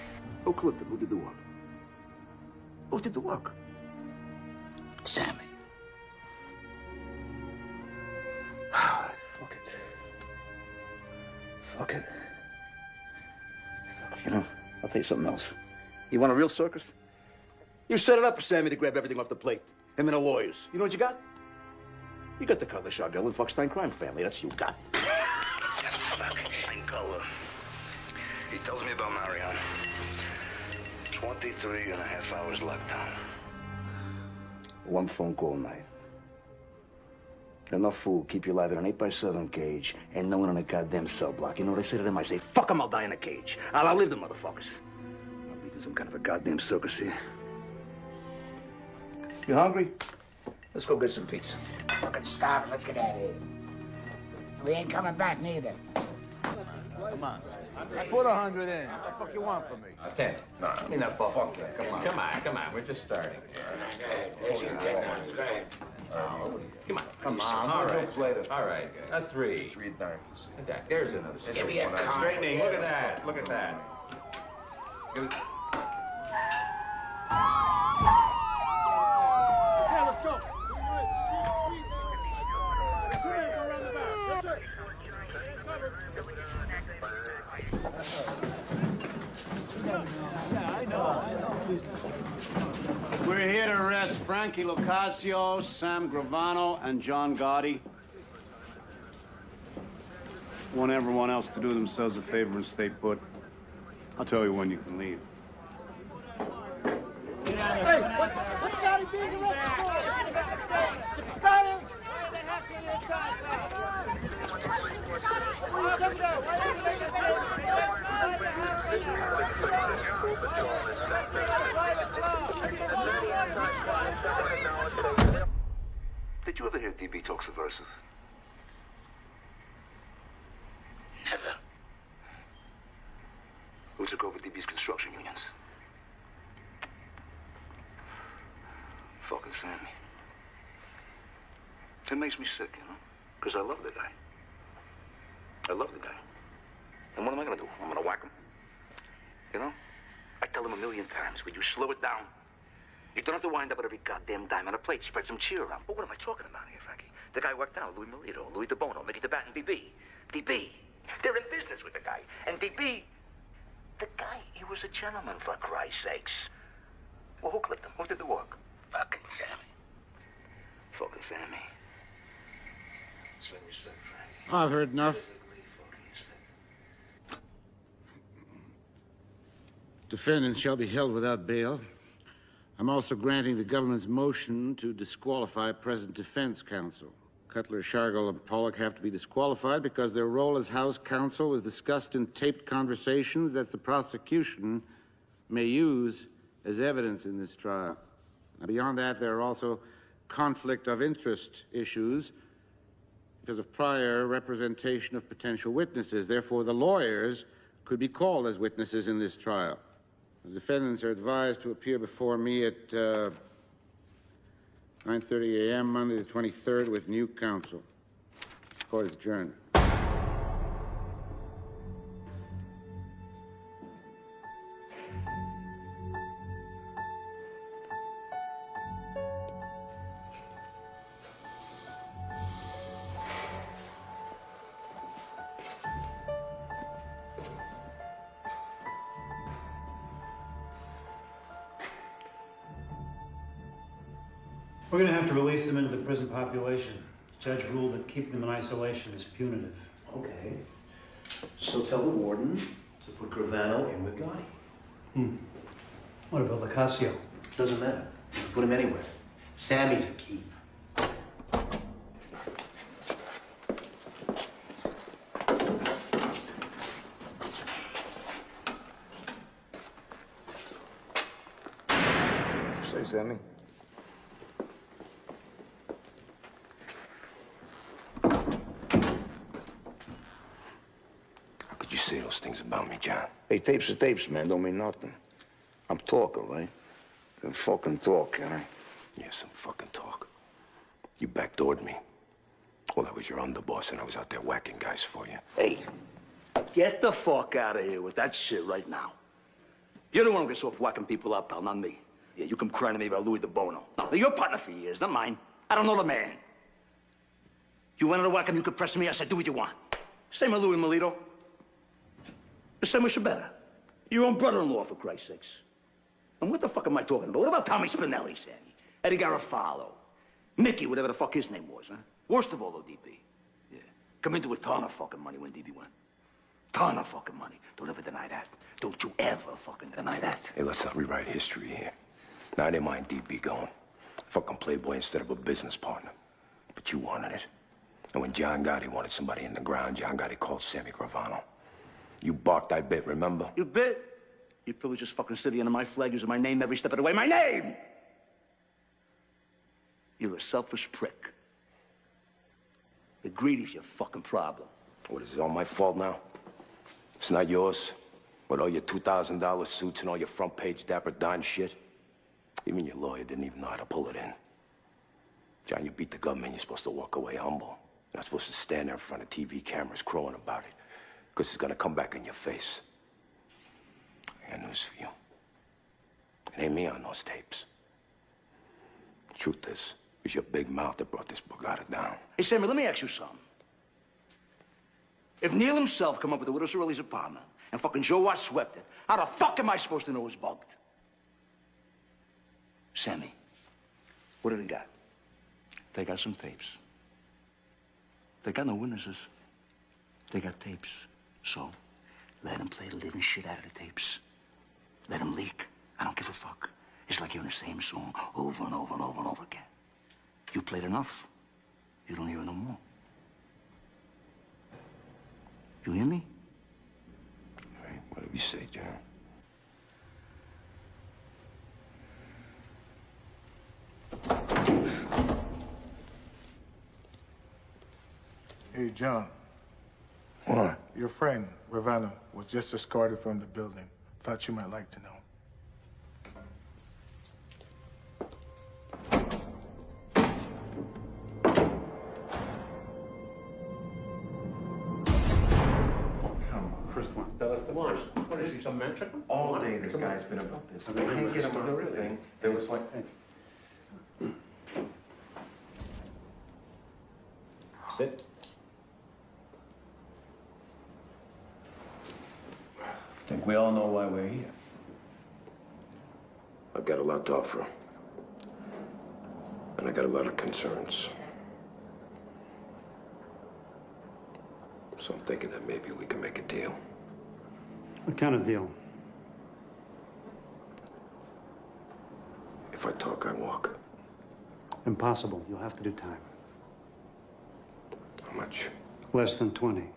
Who clipped him? Who did the work? Who did the work? Sammy. Fuck it. Fuck it. You know, I'll tell you something else. You want a real circus? You set it up for Sammy to grab everything off the plate. Him and the lawyers. You know what you got? You got the Cutler, Chagall, and Fuckstein crime family. That's what you got. Fucking Cutler. He tells me about Marion. 23 and a half hours lockdown. One phone call a night. Enough food, keep you alive in an 8x7 cage, and no one in a goddamn cell block. You know what I say to them? I say, fuck them, I'll die in a cage. I'll outlive the motherfuckers. I'm leaving some kind of a goddamn circus here. You hungry? Let's go get some pizza. Fucking stop it. Let's get out of here. We ain't coming back neither. Come on. I put 100 in. What the fuck you want from me? 10. No, I mean that fuck that. Come on. Come on. We're just starting. There's your $10. Go ahead. Come on. All right. All right. A 3. 3 dimes. There's another. Give me a card. Straightening. Look at that. Look at that. Okay, let's go. We're here to arrest Frankie Lucasio, Sam Gravano, and John Gotti. I want everyone else to do themselves a favor and stay put. I'll tell you when you can leave. Hey, what's Gotti being arrested for? Got him! Did you ever hear DB talk subversive? Never. Who took over DB's construction unions? Fucking Sammy. It makes me sick, you know? Because I love the guy. I love the guy. And what am I gonna do? I'm gonna whack him. You know? I tell him a million times, will you slow it down? You don't have to wind up with every goddamn dime on a plate. Spread some cheer around. But what am I talking about here, Frankie? The guy worked out, Louis Melito, Louis DeBono, Mickey DeBat, and DB. DB. They're in business with the guy. And DB, the guy, he was a gentleman, for Christ's sakes. Well, who clipped him? Who did the work? Fucking Sammy. Fucking Sammy. That's when you said, Frankie. I've heard enough. Defendants shall be held without bail. I'm also granting the government's motion to disqualify present defense counsel. Cutler, Shargel, and Pollock have to be disqualified because their role as House counsel was discussed in taped conversations that the prosecution may use as evidence in this trial. Now, beyond that, there are also conflict of interest issues because of prior representation of potential witnesses. Therefore, the lawyers could be called as witnesses in this trial. The defendants are advised to appear before me at 9:30 a.m. Monday the 23rd with new counsel. Court is adjourned. We're going to have to release them into the prison population. The judge ruled that keeping them in isolation is punitive. Okay. So tell the warden to put Gravano in with Gotti. What about Lacasio? Doesn't matter. You can put him anywhere. Sammy's the key. Say, Sammy. You say those things about me, John. Hey, tapes are tapes, man. Don't mean nothing. I'm talking, right? Can fucking talk, can I? Yeah, some fucking talk. You backdoored me. Well, I was your underboss, and I was out there whacking guys for you. Hey, get the fuck out of here with that shit right now. You're the one who gets off whacking people up, pal, not me. Yeah, you come crying to me about Louis DeBono. No, you're your partner for years, not mine. I don't know the man. You wanted to whack him, you could press me. I said, do what you want. Same with Louis Melito. The same with better. Your own brother-in-law, for Christ's sakes. And what the fuck am I talking about? What about Tommy Spinelli, Sammy? Eddie Garofalo? Mickey, whatever the fuck his name was, huh? Worst of all, though, DB. Yeah. Come into a ton of fucking money when DB went. Ton of fucking money. Don't ever deny that. Don't you ever fucking deny that. Hey, let's not rewrite history here. Now, I didn't mind DB going. Fucking playboy instead of a business partner. But you wanted it. And when John Gotti wanted somebody in the ground, John Gotti called Sammy Gravano. You barked, I bit, remember? You bit? You probably just fucking sitting under my flag using my name every step of the way. My name! You're a selfish prick. The greedy's your fucking problem. What, is it all my fault now? It's not yours? With all your $2,000 suits and all your front-page Dapper Dan shit? Even your lawyer didn't even know how to pull it in. John, you beat the government, you're supposed to walk away humble. You're not supposed to stand there in front of TV cameras crowing about it. Because it's gonna come back in your face. I got news for you. It ain't me on those tapes. The truth is, it was your big mouth that brought this Bugatti down. Hey, Sammy, let me ask you something. If Neil himself come up with the Widow Sorelli's apartment and fucking Joe Watt swept it, how the fuck am I supposed to know it's bugged? Sammy, what do they got? They got some tapes. They got no witnesses. They got tapes. So, let them play the living shit out of the tapes. Let them leak. I don't give a fuck. It's like hearing the same song over and over and over and over again. You played enough. You don't hear it no more. You hear me? All right, whatever you say, John. Hey, John. What? Your friend, Gravano, was just escorted from the building. Thought you might like to know. Tell us the first. What is he, some man chicken? All day this guy's been about this. We can't get him off the thing. There was like... Sit. I think we all know why we're here. I've got a lot to offer. And I got a lot of concerns. So I'm thinking that maybe we can make a deal. What kind of deal? If I talk, I walk. Impossible. You'll have to do time. How much? Less than 20.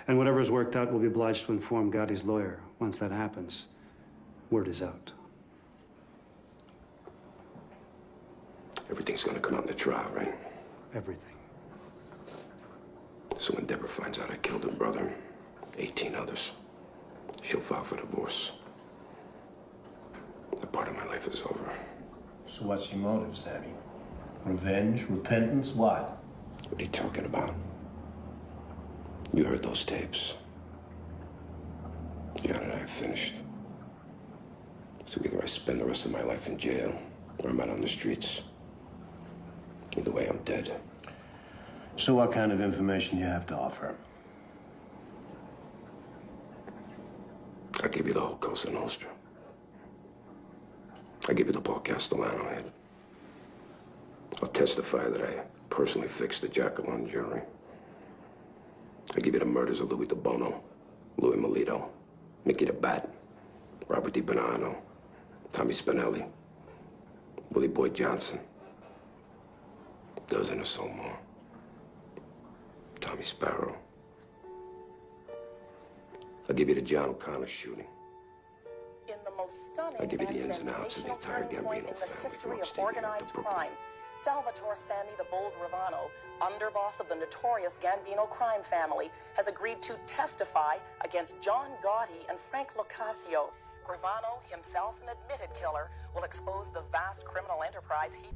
And whatever's worked out, we'll be obliged to inform Gotti's lawyer. Once that happens, word is out. Everything's gonna come out in the trial, right? Everything. So when Deborah finds out I killed her brother, 18 others, she'll file for divorce. That part of my life is over. So what's your motive, Sammy? Revenge? Repentance? What? What are you talking about? You heard those tapes. John and I are finished. So either I spend the rest of my life in jail, or I'm out on the streets. Either way, I'm dead. So what kind of information do you have to offer? I'll give you the whole Cosa Nostra. I'll give you the Paul Castellano head. I'll testify that I personally fixed the Jackalon jury. I'll give you the murders of Louis DeBono, Louis Melito, Mickey the Bat, Robert DiBonanno, Tommy Spinelli, Willie Boyd Johnson. A dozen or so more. Tommy Sparrow. I'll give you the John O'Connor shooting. In the most stunning I'll give you the and ins and outs of the sensational entire turning point Gambino in the family history from of upstate New York to organized Brooklyn. crime, Salvatore Sammy the Bold Gravano, underboss of the notorious Gambino crime family, has agreed to testify against John Gotti and Frank Locascio. Gravano, himself an admitted killer, will expose the vast criminal enterprise he...